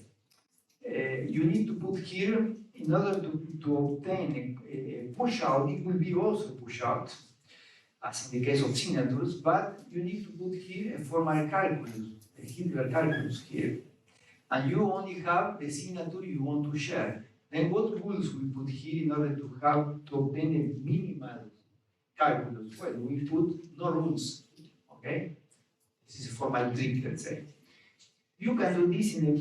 You need to put here, in order to obtain a push out, it will be also push out, as in the case of signatures, but you need to put here a formal calculus, a Hilbert calculus here. And you only have the signature you want to share. Then what rules we put here in order to obtain a minimal calculus? Well, we put no rules, okay? This is a formal trick, let's say. You can do this in a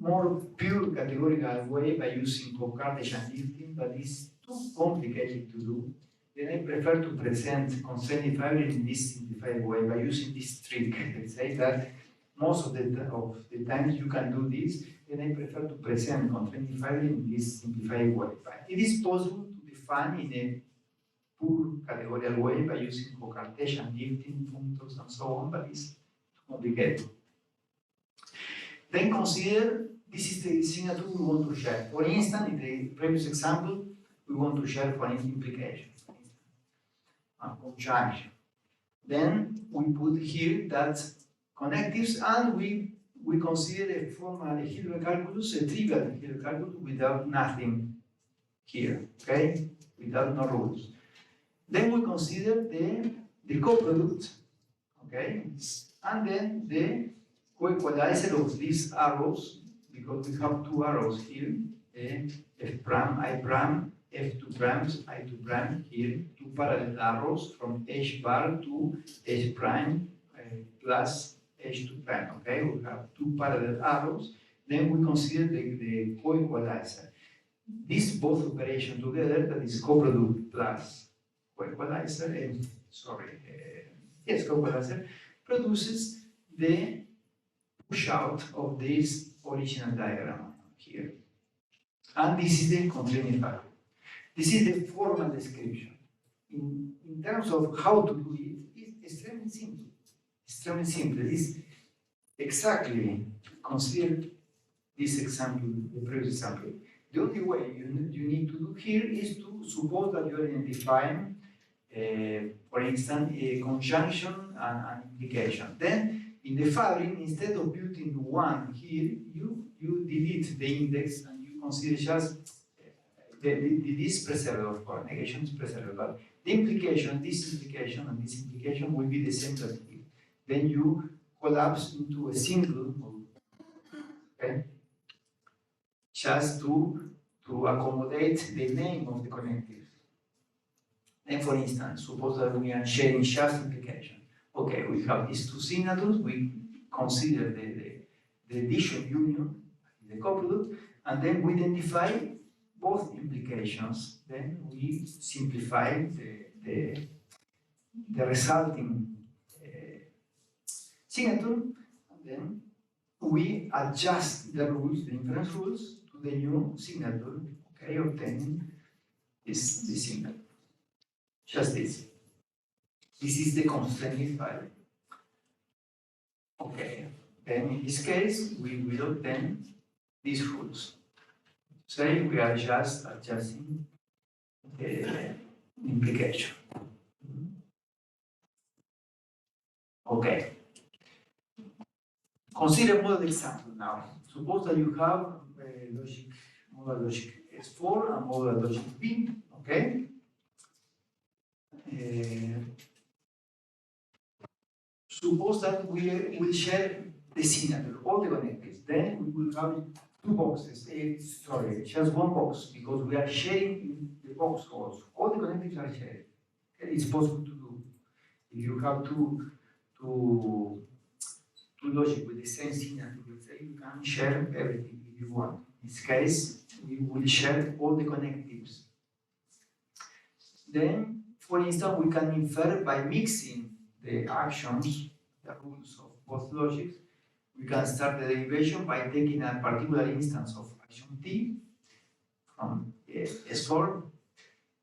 more pure categorical way by using co-Cartesian lifting, but it's too complicated to do. Then I prefer to present constrained fibrin in this simplified way by using this trick. Let's say that most of the times you can do this, then I prefer to present constrained fibrin in this simplified way. But it is possible to define in a pure categorical way by using co-Cartesian lifting, functors, and so on, but it's too complicated. Then consider this is the signature we want to share. For instance, in the previous example, we want to share for implication, conjunction. Then we put here that connectives, and we consider a formal Hilbert calculus, a trivial Hilbert calculus without nothing here, okay? Without no rules. Then we consider the coproduct, okay? And then co-equalizer of these arrows, because we have two arrows here, F prime, I prime, F2 primes, I2 prime, here, two parallel arrows from H bar to H prime plus H2 prime, okay? We have two parallel arrows, then we consider the co-equalizer. These both operations together, that is coproduct plus co-equalizer, co-equalizer, produces the push out of this original diagram here. And this is the constraining factor. This is the formal description. In terms of how to do it, it's extremely simple. Extremely simple. It's exactly consider this example, the previous example. The only way you need to do here is to suppose that you are identifying, for instance, a conjunction and an implication. Then, in the fabric, instead of putting one here, you delete the index and you consider just this preserved, of course, negation is preserved, but the implication, this implication, and this implication will be the same as here. Then you collapse into a single mode, okay? Just to accommodate the name of the connective. Then, for instance, suppose that we are sharing just implication. Okay, we have these two signatures, we consider the addition union, the coproduct, and then we identify both implications. Then we simplify the resulting signature, and then we adjust the rules, the inference rules, to the new signature, okay, obtaining this signature. Just this. This is the constraining file. Okay, then in this case, we will obtain these rules. Say we are just adjusting the implication. Okay. Consider model example now. Suppose that you have model logic S4 and model logic B, okay? Suppose that we will share the signature, all the connectives. Then we will have two boxes, just one box, because we are sharing the box also. All the connectives are shared. It's possible to do. If you have two logic with the same signature, you can share everything if you want. In this case, we will share all the connectives. Then, for instance, we can infer by mixing the actions, the rules of both logics. We can start the derivation by taking a particular instance of action T from S4.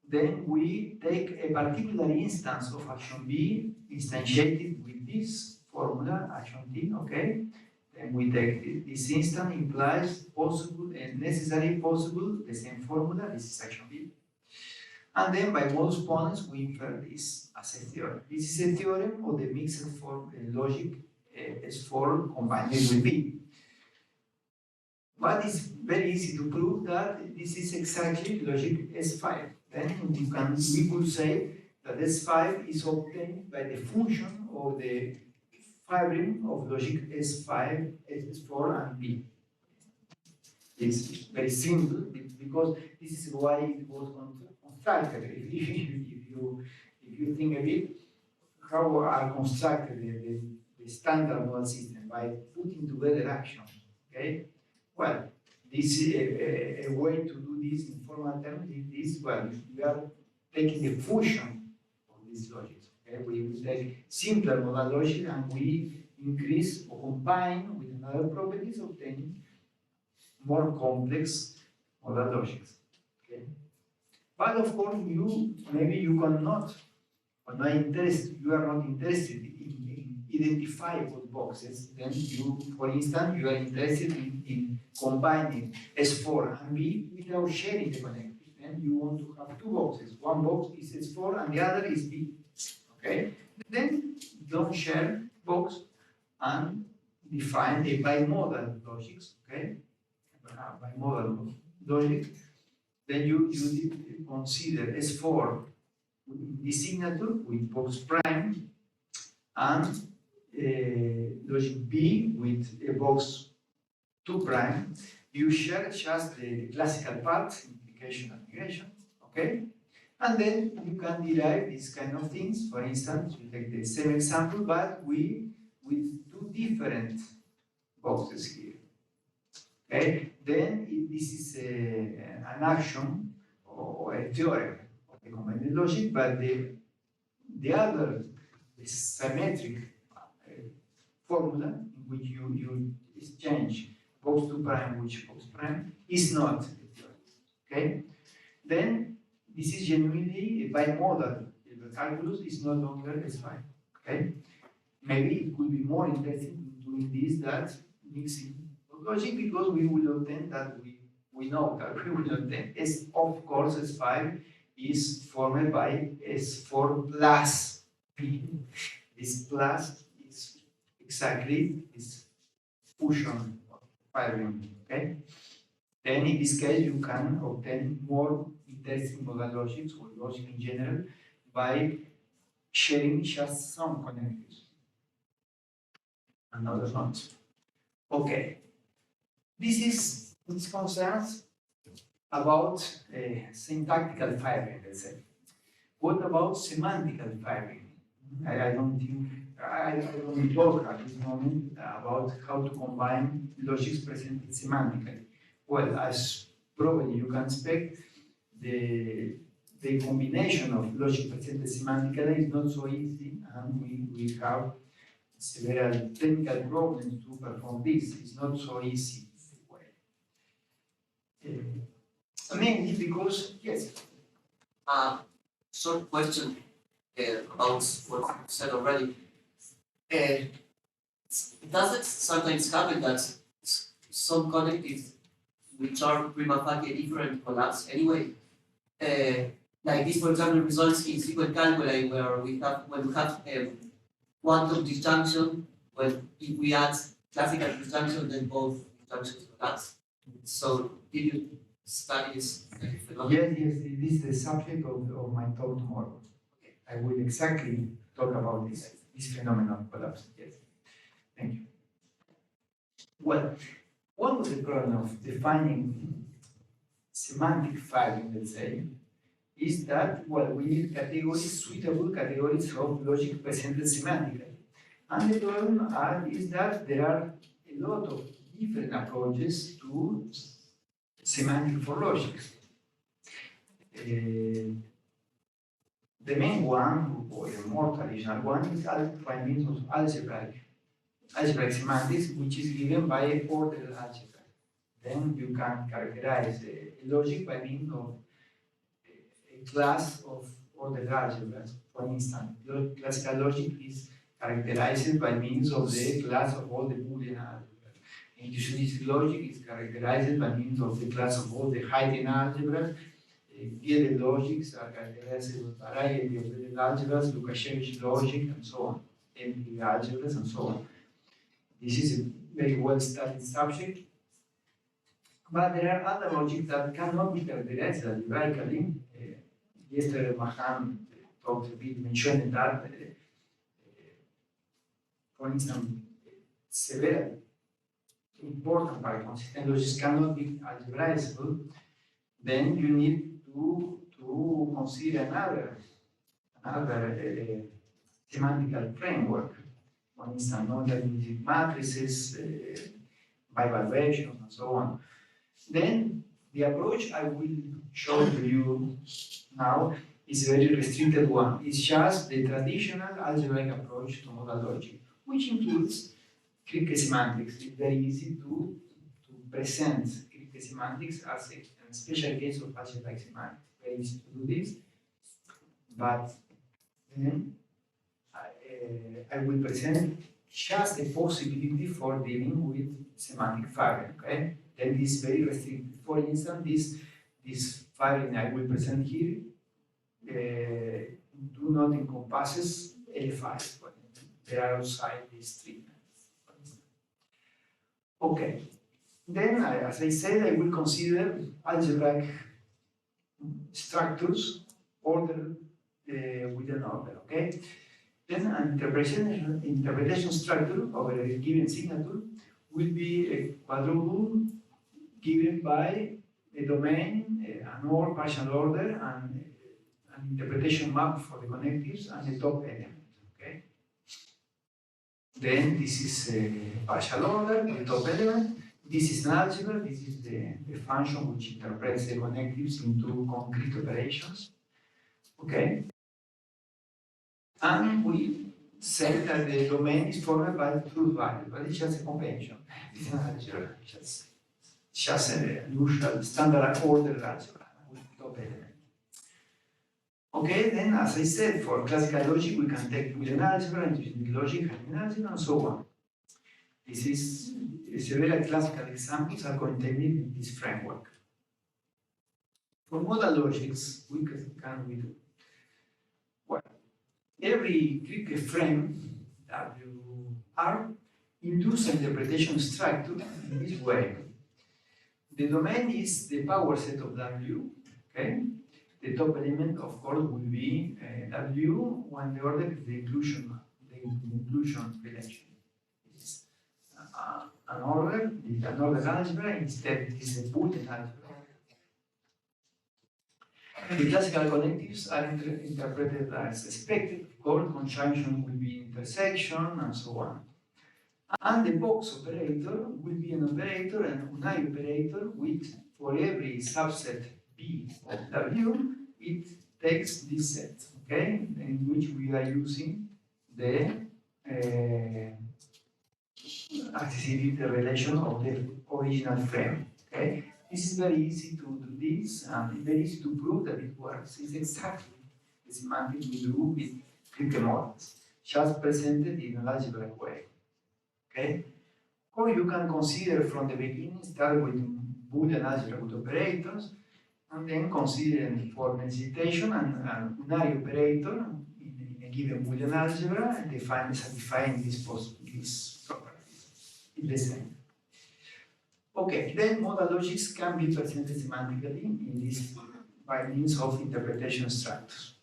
Then we take a particular instance of action B instantiated with this formula, action T, okay? Then we take this instance implies possible and necessary possible, the same formula, this is action B. And then by modus ponens, we infer this as a theorem. This is a theorem of the mixed form logic S4 combined with B. But it's very easy to prove that this is exactly logic S5. Then we could say that S5 is obtained by the function of the fibrine of logic S5, S4, and B. It's very simple because this is why it was constructed. If you think a bit, how are constructed the standard model system by putting together actions, okay? Well, this a way to do this in formal terms is well, we are taking the fusion of these logics. Okay? We will take simpler modal logic and we increase or combine with another properties, obtaining more complex modal logics. Okay? But of course, maybe you cannot, or not interested, you are not interested in identifiable boxes. Then for instance, you are interested in combining S4 and B without sharing the connectivity. Then you want to have two boxes. One box is S4 and the other is B. Okay? Then don't share box and define a bimodal logics. Okay? Bimodal logic. Then you consider S4 the signature with box prime and logic B with a box 2 prime, you share just the classical part, implication and negation, okay? And then you can derive these kind of things. For instance, you take the same example, but with two different boxes here. Okay? Then this is an action or a theorem of the combined logic, but the other symmetric formula in which you exchange box 2 prime with box prime is not a theorem. Okay? Then this is genuinely a bimodal. The calculus is no longer S5. Okay? Maybe it could be more interesting doing this than mixing logic, because we will obtain that we know that we will obtain S, of course, S5 is formed by S4 plus P. This plus is exactly this fusion firing. Okay? Then in this case, you can obtain more interesting modal logics or logic in general by sharing just some connectives and others not. Okay. This concerns about syntactical firing, let's say. What about semantical firing? I don't talk at this moment about how to combine logics presented semantically. Well, as probably you can expect, the combination of logic presented semantically is not so easy, and we have several technical problems to perform this. It's not so easy. Mainly because, yes. Short question about what you said already. Does it sometimes happen that some connectives which are prima facie different collapse anyway? Like this, for example, results in sequence calculi where when we have quantum disjunction, if we add classical disjunction, then both disjunctions collapse. So did you study this phenomenon? Yes, this is the subject of my talk tomorrow. Okay. I will exactly talk about this phenomenon of collapse. Yes. Thank you. Well, one of the problems of defining semantic firing, let's say, is that, well, we need categories, suitable categories of logic presented semantically. And the problem is that there are a lot of different approaches to semantic for logic. The main one, or the more traditional one, is by means of algebraic semantics, which is given by a ordered algebra. Then you can characterize a logic by means of a class of ordered algebras. For instance, classical logic is characterized by means of the class of all the Boolean algebras. Intuitionistic logic is characterized by means of the class of all the Haydn algebras. Gödel logics are characterized with a variety of Gödel algebras, Lukashevich logic, and so on, empty algebras, and so on. This is a very well-studied subject. But there are other logics that cannot be characterized algebraically. Yesterday, Mahan talked a bit, mentioned that, for instance, several important but consistent logics cannot be algebraizable. Then you need to consider another semantical framework. For instance, non-deterministic matrices, bivalvation, and so on. Then the approach I will show to you now is a very restricted one. It's just the traditional algebraic approach to modal logic, which includes Kripke semantics. It's very easy to present Kripke semantics as a special case of algebraic semantics. Very easy to do this. But then I will present just a possibility for dealing with semantic firing. Okay? Then this is very restricted. For instance, this firing I will present here do not encompasses L5. They are outside this treatment. Okay. Then, as I said, I will consider algebraic structures ordered with an order. Okay. Then an interpretation structure of a given signature will be a quadruple given by a domain, an OR partial order, and an interpretation map for the connectives and a top element. Okay. Then this is a partial order, the top element. This is an algebra. This is the function which interprets the connectives into concrete operations. Okay. And we say that the domain is formed by truth value, but it's just a convention. It's an algebra. Just a usual standard order algebra with top element. Okay, then as I said, for classical logic, we can take Boolean algebra, intrinsic logic, Hamming algebra, and so on. This is several classical examples are contained in this framework. For modal logics, we do? Well, every Kripke frame WR induces an interpretation structure in this way. The domain is the power set of W, okay? The top element, of course, will be W when the order is the inclusion relation. It's an order algebra, instead it is a Boolean algebra. The classical connectives are interpreted as expected. Of course, conjunction will be intersection, and so on. And the box operator will be an operator, an unary operator, with for every subset B of W, it takes this set, okay, in which we are using the accessibility relation of the original frame, okay. This is very easy to do this, and very easy to prove that it works. It's exactly the semantic we do with Kripke models, just presented in an algebraic way, okay. Or you can consider from the beginning, start with Boolean algebra with operators, and then consider for citation and unary operator in a given Boolean algebra and satisfying these properties. It's the same. Okay, then modal logics can be presented semantically in this by means of interpretation structures.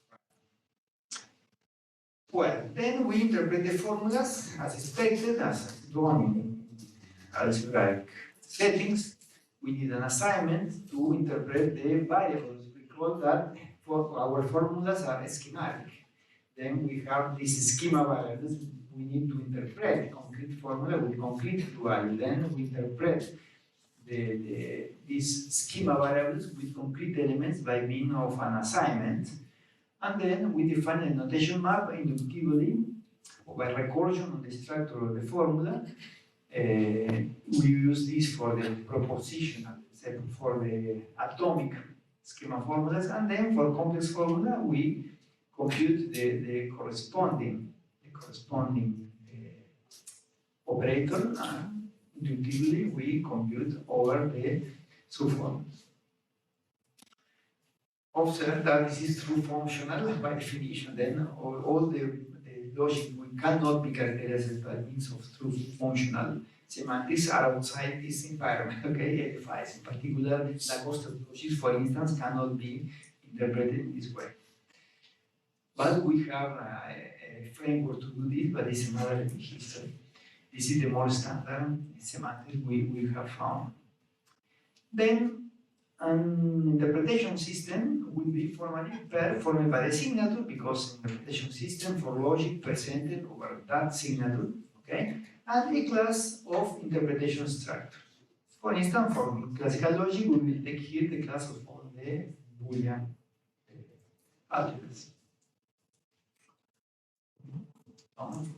Well, then we interpret the formulas as expected, as done in algebraic settings. We need an assignment to interpret the variables. Recall that for our formulas are schematic. Then we have these schema variables we need to interpret. Concrete formula with concrete value. Then we interpret these schema variables with concrete elements by means of an assignment. And then we define a notation map inductively by recursion on the structure of the formula. We use this for the propositional, for the atomic schema formulas, and then for complex formula we compute the corresponding operator, and intuitively we compute over the subformulas. Observe that this is true functional by definition. Then all the logic we cannot be characterized by means of true functional semantics are outside this environment. Okay, AFIs in particular, Lacoste logic, for instance, cannot be interpreted in this way. But we have a framework to do this, but it's another history. This is the more standard semantics we have found. Then an interpretation system will be formally formed by the signature, because interpretation system for logic presented over that signature, okay, and a class of interpretation structures. For instance, for classical logic, we will take here the class of all the Boolean algebras.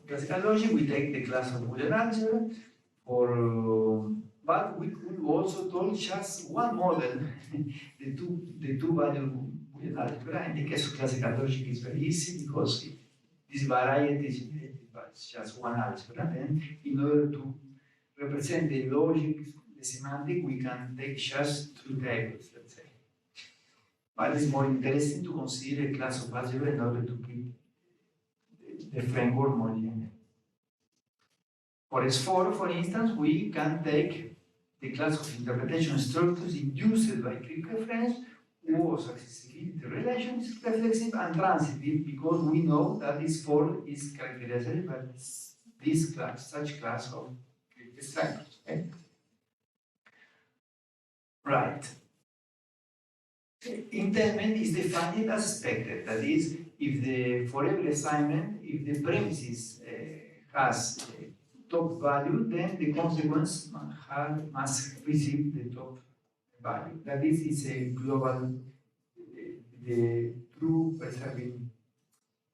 Classical logic, we take the class of Boolean algebra, but we could also talk just one model, the two value Boolean algebra. In the case of classical logic, it's very easy because this variety is generated by just one algebra. Then, in order to represent the logic, the semantic, we can take just two tables, let's say. But it's more interesting to consider a class of algebra in order to keep the framework more linear. For S4, for instance, we can take the class of interpretation structures induced by Kripke frames was accessibility relation is reflexive and transitive because we know that this form is characterized by this class, such class of structures. Okay? Right. Entailment is defined as expected. That is, for every assignment, if the premises has top value, then the consequence must receive the top value. That is, it's a global, the true preserving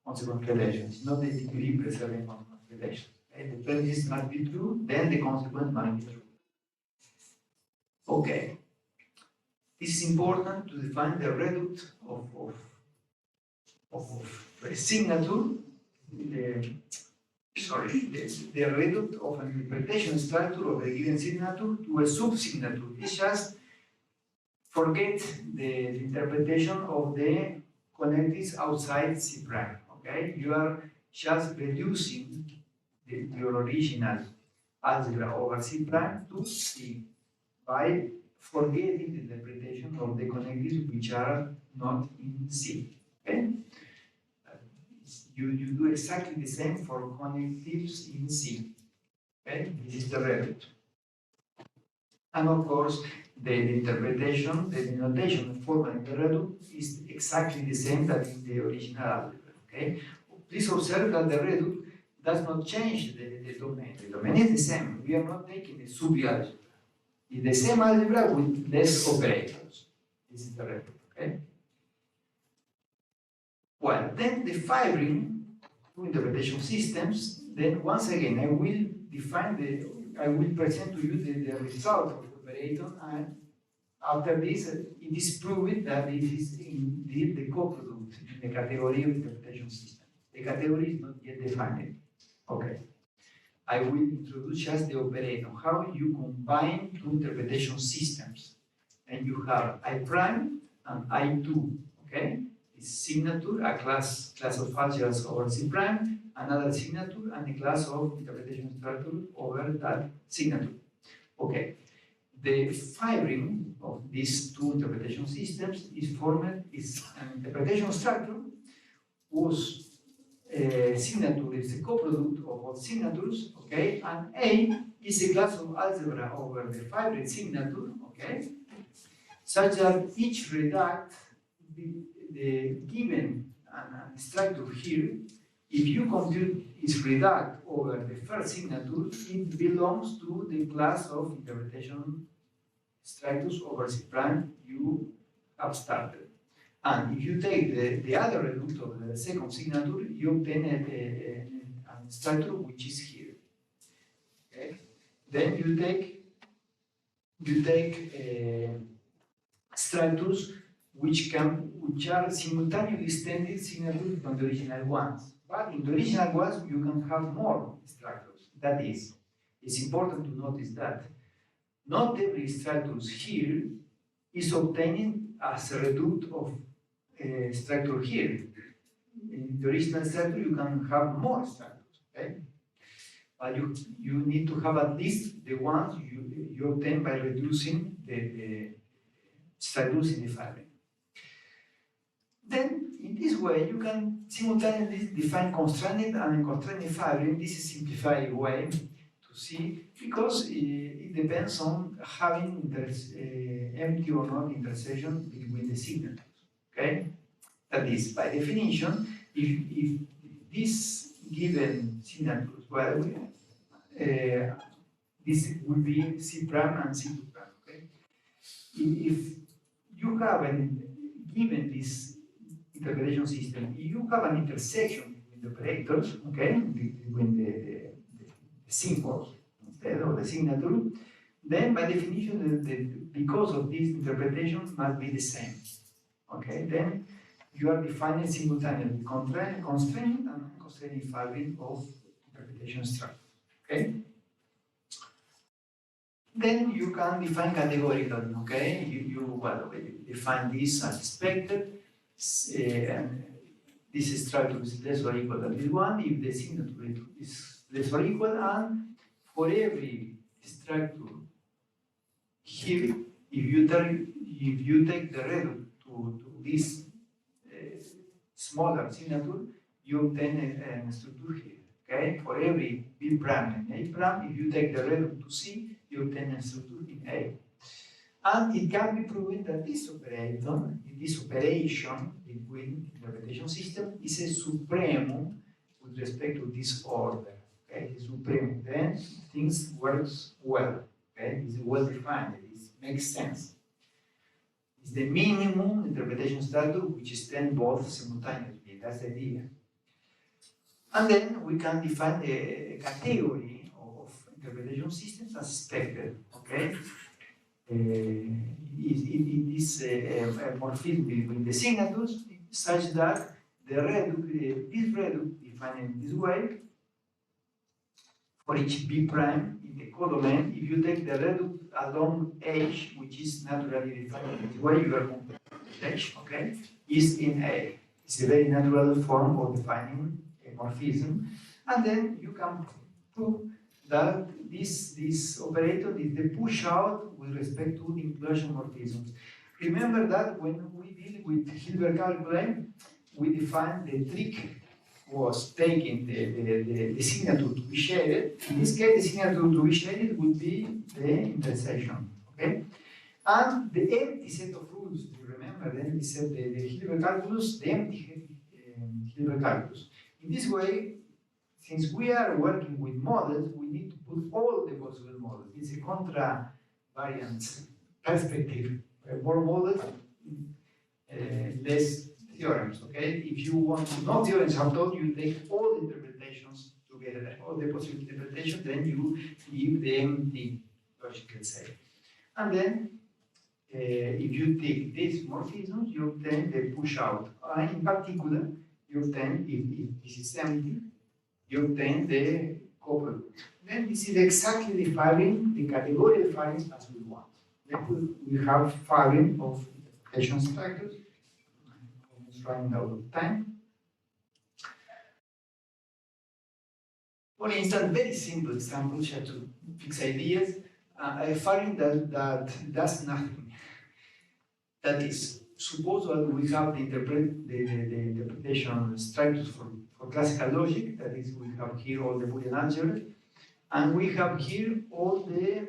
consequence relations, not the degree preserving consequence relations. Okay? The premises must be true, then the consequence must be true. Okay. This is important to define the reduct of a signature, the reduct of an interpretation structure of a given signature to a subsignature. It's just forget the interpretation of the connectives outside C prime. Okay, you are just reducing your original algebra over C prime to C by forgetting the interpretation of the connectives which are not in C. Okay? You do exactly the same for connectives in C. Okay? This is the reduct. And of course, the interpretation, the denotation formal in the reduct is exactly the same that in the original algebra. Okay? Please observe that the reduct does not change the domain. The domain is the same. We are not taking the sub-algebra. It's the same algebra with less operators. This is the record, okay? Well, then the firing two interpretation systems, then once again, I will present to you the result of the operator, and after this, it is proved that this is indeed the coproduct in the category of interpretation system. The category is not yet defined. Okay. I will introduce just the operator, how you combine two interpretation systems. And you have I prime and I2, okay? It's signature, a class of algebras over C prime, another signature, and a class of interpretation structure over that signature. Okay. The firing of these two interpretation systems is an interpretation structure whose signature is the coproduct of all signatures, okay, and A is a class of algebra over the firing signature, okay, such that each reduct the given structure here, if you compute its reduct over the first signature, it belongs to the class of interpretation structures over C prime you have started. And if you take the other reduct of the second signature, you obtain a structure which is here. Okay? Then you take structures which are simultaneously extended signatures from the original ones. But in the original ones, you can have more structures. That is, it's important to notice that not every structure here is obtaining as a reduct of structure here. In the original structure, you can have more structures, okay? But you need to have at least the ones you obtain by reducing the structures in the firing. Then, in this way, you can simultaneously define constrained and unconstrained firing. This is a simplified way to see, because it depends on having empty or not intersection between the signatures. Okay? That is, by definition, if this given signatures, well, this will be C prime and C2 prime. Okay? If you have given this interpretation system, if you have an intersection between the operators, okay, between the symbols instead of the signature, then by definition, because of this interpretation must be the same. Okay, then you are defining simultaneously constrained and unconstrained firing of interpretation structure. Okay? Then you can define categorically, okay? You define this as expected, and this structure is less or equal than this one if the signature is less or equal, and for every structure here, if you take the reduct to to this smaller signature, you obtain a structure here. Okay, for every B prime and A prime, if you take the reduct to C, you obtain a structure in A. And it can be proven that this operator, this operation between interpretation system is a supremum with respect to this order. Okay, it's supremum. Then things works well. Okay, it's well defined. It makes sense. It's the minimum interpretation status which extends both simultaneously. That's the idea. And then we can define a category of interpretation systems as expected. Okay. It is a morphism between the signatures such that the reduct, this reduct defined in this way for each B prime in the codomain, if you take the reduct along H, which is naturally defined in this way, you are H, okay, is in A. It's a very natural form of defining a morphism. And then you can prove that this operator is the push out with respect to the inclusion morphisms. Remember that when we deal with Hilbert calculi, we defined the trick was taking the signature to be shaded. In this case, the signature to be shaded would be the intersection. Okay? And the empty set of rules, do you remember? Then we said the Hilbert calculus, the empty Hilbert calculus. In this way, since we are working with models, we need to put all the possible models. It's a contra-variant perspective. More models, less theorems, okay? If you want to know theorems at all, you take all the interpretations together, all the possible interpretations, then you leave the empty logic, let's say. And then, if you take these morphisms, you obtain the push out. In particular, you obtain, if this is empty, you obtain the couple. Then this is exactly the firing, the category of firings as we want. Then we have firing of interpretation structures. Almost running out of time. For instance, very simple example, just to fix ideas. A firing that does nothing. That is, suppose that we have the interpretation structures for classical logic, that is, we have here all the Boolean algebra, and we have here all the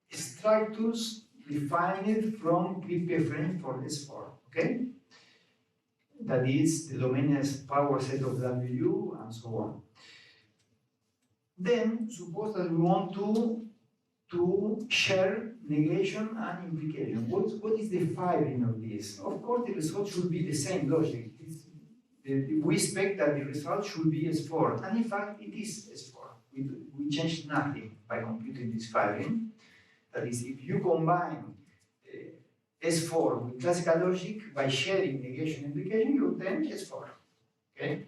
structures defined from Kripke-French for S4, okay? That is, the domain has power set of W and so on. Then, suppose that we want to share negation and implication. What is the firing of this? Of course, the result should be the same logic. We expect that the result should be S4, and in fact, it is S4. We changed nothing by computing this firing. That is, if you combine S4 with classical logic by sharing negation and implication, you obtain S4. Okay?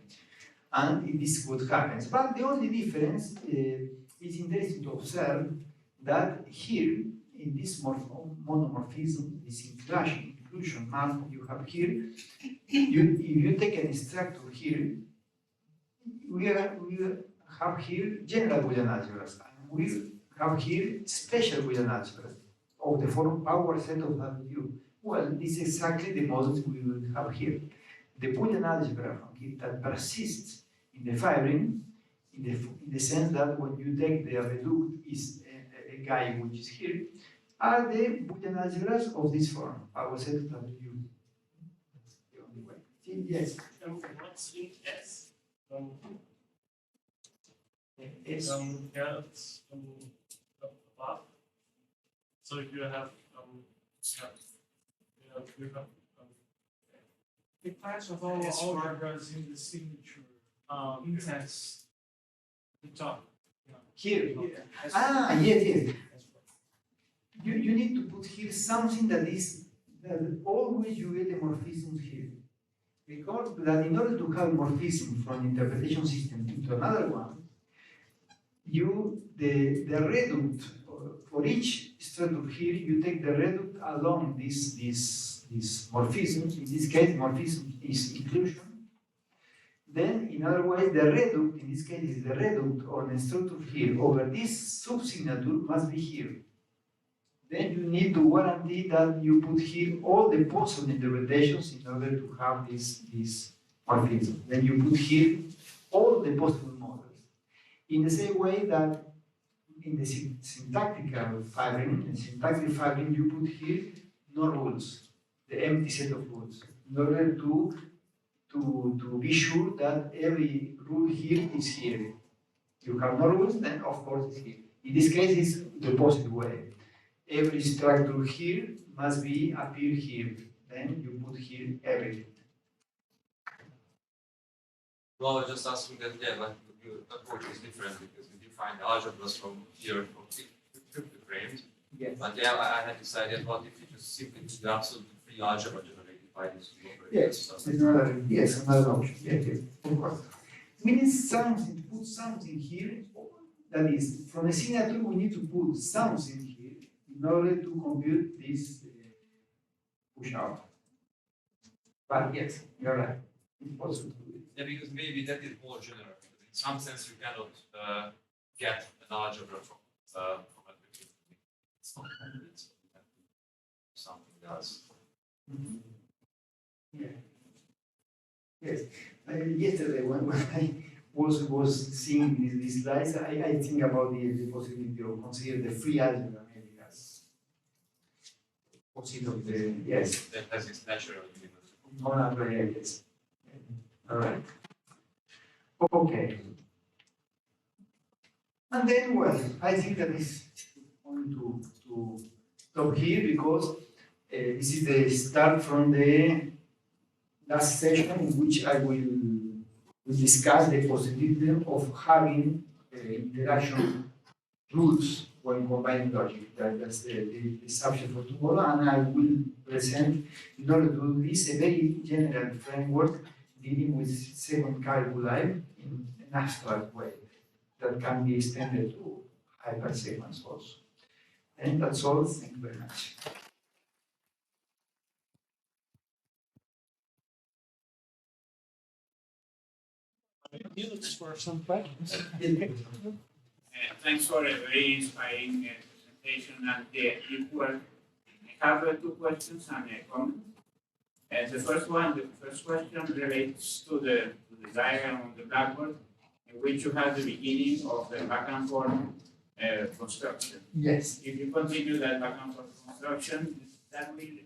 And it is what happens. But the only difference is interesting to observe that here, in this monomorphism, this inclusion math you have here, if you take an structure here, we have here general Boolean algebras, and we have here special Boolean algebras of the form power set of W. Well, this is exactly the models we will have here. The Boolean algebra from here that persists in the firing, in the sense that when you take the reduct is a guy which is here, are the Boolean algebras of this form, power set of W. The only way. Yes. What's in S? Yes. Yeah, it's above. So you have The class of all It's algebras in the signature index at the top. Here. Yes. You need to put here something that always you get a morphism here. Because that in order to have a morphism from interpretation system into another one, the reduct for each structure here, you take the reduct along this morphism. In this case, morphism is inclusion. Then, in other words, the reduct, in this case, is the reduct or the structure here over this subsignature must be here. then you need to guarantee that you put here all the possible interpretations in order to have this morphism. Then you put here all the possible models. In the same way that in the syntactical fibrine, you put here no rules, the empty set of rules, in order to be sure that every rule here is here. You have no rules, then of course it's here. In this case, it's the opposite way. Every structure here must be appear here. Then you put here everything. Well, I was just asking that, yeah, but your approach is different because you define the algebras from here from crypto frames. Yes. But yeah, I had decided what if you just simply do the absolute free algebra generated by this Yes, it's another, yes, another option. Yes, yes, of course. We need something to put something here. That is, from a signature, we need to put something here in order to compute this push out. But yes, you're right. It's possible to do it. Yeah, because maybe that is more general. Because in some sense, you cannot get an algebra from a crypto. It's not it's something else. Yeah. Yes. Yesterday, when I was seeing these slides, I think about the possibility of consider the free algebra maybe as possible. Yes. That has its natural limits. No natural areas. All right. Okay. And then, well, I think that is going to stop here because this is the start from the last session in which I will discuss the possibility of having interaction rules when combining logic. That's the subject for tomorrow, and I will present, in order to do this, a very general framework dealing with second calculi in an abstract way that can be extended to hypersegments also. And that's all. Thank you very much. Units for some questions. Thanks for a very inspiring presentation and deep work. I have two questions and a comment. The first question relates to the diagram on the blackboard, in which you have the beginning of the back and forth construction. Yes. If you continue that back and forth construction, that will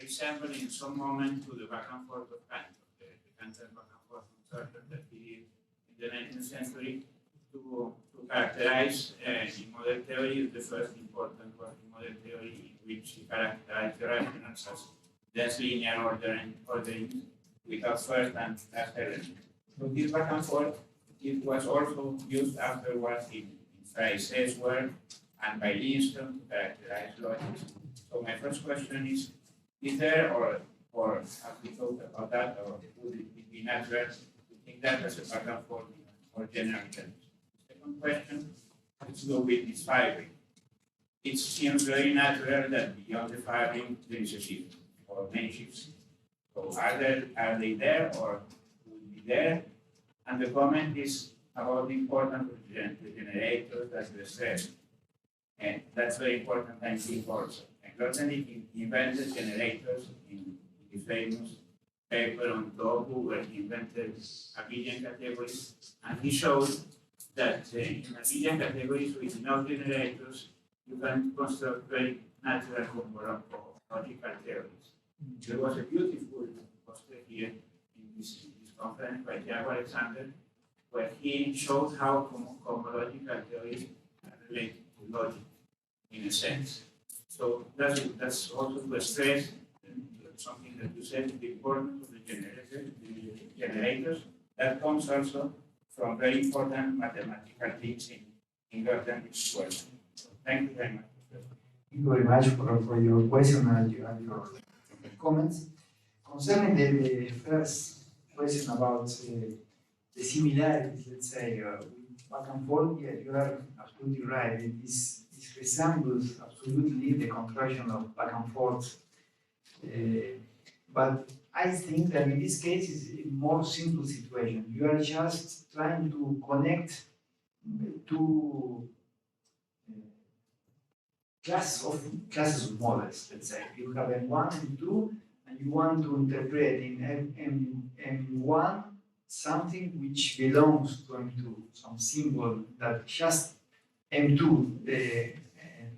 resemble in some moment to the back and forth of Kant, the Kantian back and forth construction that he did in the 19th century to characterize in model theory the first important work in model theory in which he characterized the rationals as dense linear ordering without first and last element. So this back and forth, it was also used afterwards in Frey's work and by Lindström to characterize logic. So my first question is there or have we thought about that, or would it be natural to think that as a back and forth in more general terms? Second question has to do with this firing. It seems very natural that beyond the firing there is a shift or many shifts. So are they there or will be there? And the comment is about the importance of the generators that you stressed. And that's very important, I think, also. And Grothendieck invented generators in the famous paper on Toku, where he invented Abelian categories. And he showed that in Abelian categories with no generators, you can construct very natural logical theories. There was a beautiful poster here in this conference by Thiago Alexander, where he showed how cohomological theories are related to logic in a sense. So that's also to stress something that you said, the importance of the generators. That comes also from very important mathematical things in Grothendieck's work. Thank you very much. Thank you very much for your question and your comments. Concerning the first question about the similarities, let's say, with back and forth, yeah, you are absolutely right. This resembles absolutely the construction of back and forth. But I think that in this case is a more simple situation. You are just trying to connect two classes of models, let's say. You have M1 and M2, and you want to interpret in M1 something which belongs to M2, some symbol that just M2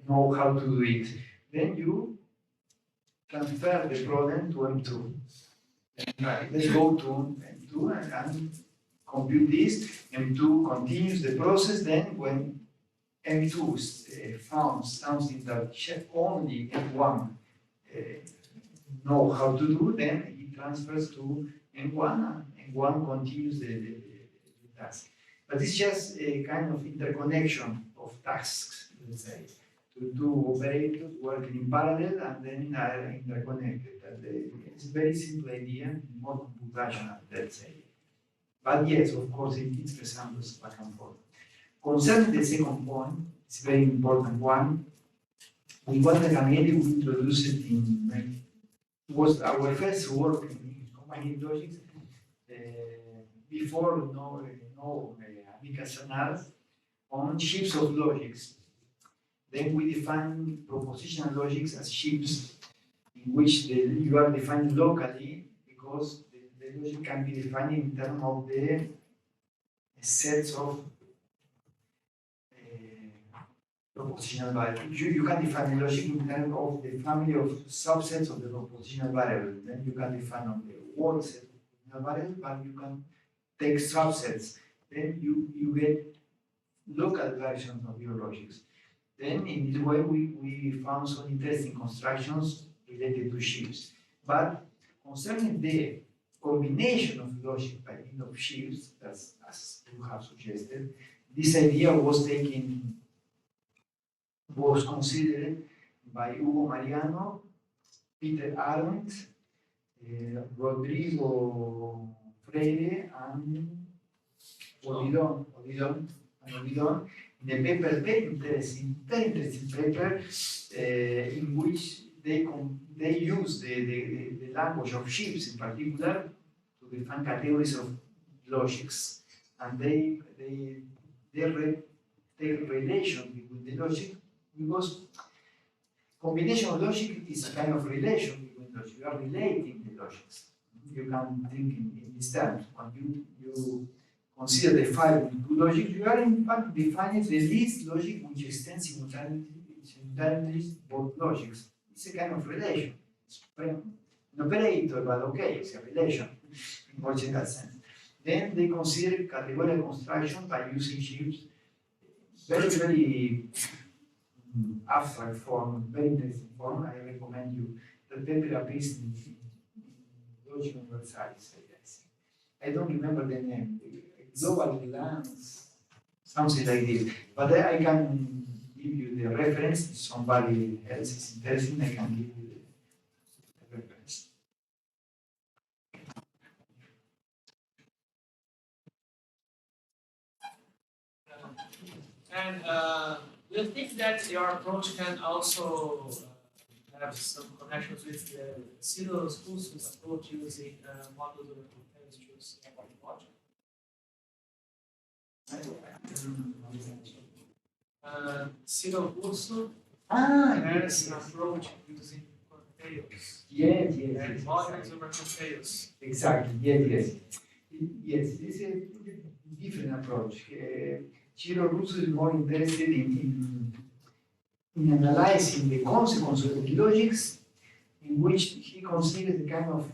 know how to do it. Then you transfer the problem to M2. Right, let's go to M2 and compute this. M2 continues the process. Then when M2 found something that only M1 know how to do, then it transfers to M1 and M1 continues the task. But it's just a kind of interconnection of tasks, let's say. Two operators working in parallel and then are interconnected. It's a very simple idea, more computational, let's say. But yes, of course, it resembles back and forth. Concerning the second point, it's a very important one. With Walter Ranieri, we introduced it it was our first work in combining logics before no Amica Sanals on shapes of logics. Then we define propositional logics as shapes in which you are defined locally, because the logic can be defined in terms of the sets of propositional variables. You can define the logic in terms of the family of subsets of the propositional variable. Then you can define on the whole set of propositional variables, but you can take subsets. Then you get local versions of your logics. Then in this way, we found some interesting constructions related to shapes. But concerning the combination of logic by means of shapes, as you have suggested, this idea was considered by Hugo Mariano, Peter Arendt, Rodrigo Freire, and Olidon in a paper, very interesting paper, in which they use the language of shapes in particular to define categories of logics, and they take relation between the logic, because combination of logic is a kind of relation between logic. You are relating the logics. You can think in these terms. When you consider the five with two logic, you are in fact defining the least logic which extends simultaneously both logics. It's a kind of relation. It's an operator, but okay, it's a relation in logical sense. Then they consider categorical construction by using shapes, very abstract form, very interesting form. I recommend you. The paper appears in Logic Universalis, I guess. I don't remember the name. Global glance, something like this. But I can give you the reference. If somebody else is interested, I can give you the reference. And do you think that your approach can also have some connections with the Cyril Spulson's approach using modular chemistries about logic? Cyril Spulson has an approach using cocktails. Yes. And modules over cocktails. Exactly. Yes. Yes, it's a different approach. Ciro Russo is more interested in analyzing the consequences of the logics, in which he considers the kind of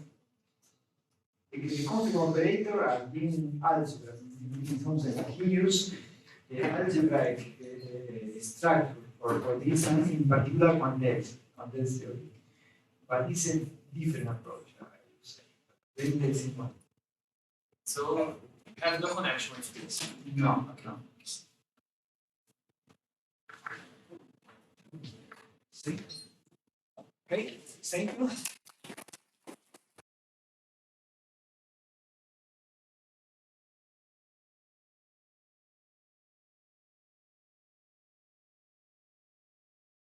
the consequence operator as being algebra. In some sense, he used the algebraic structure for this, and in particular context theory. But it's a different approach, I would say. Very interesting one. So, have no connection with this. No. Okay, thank you.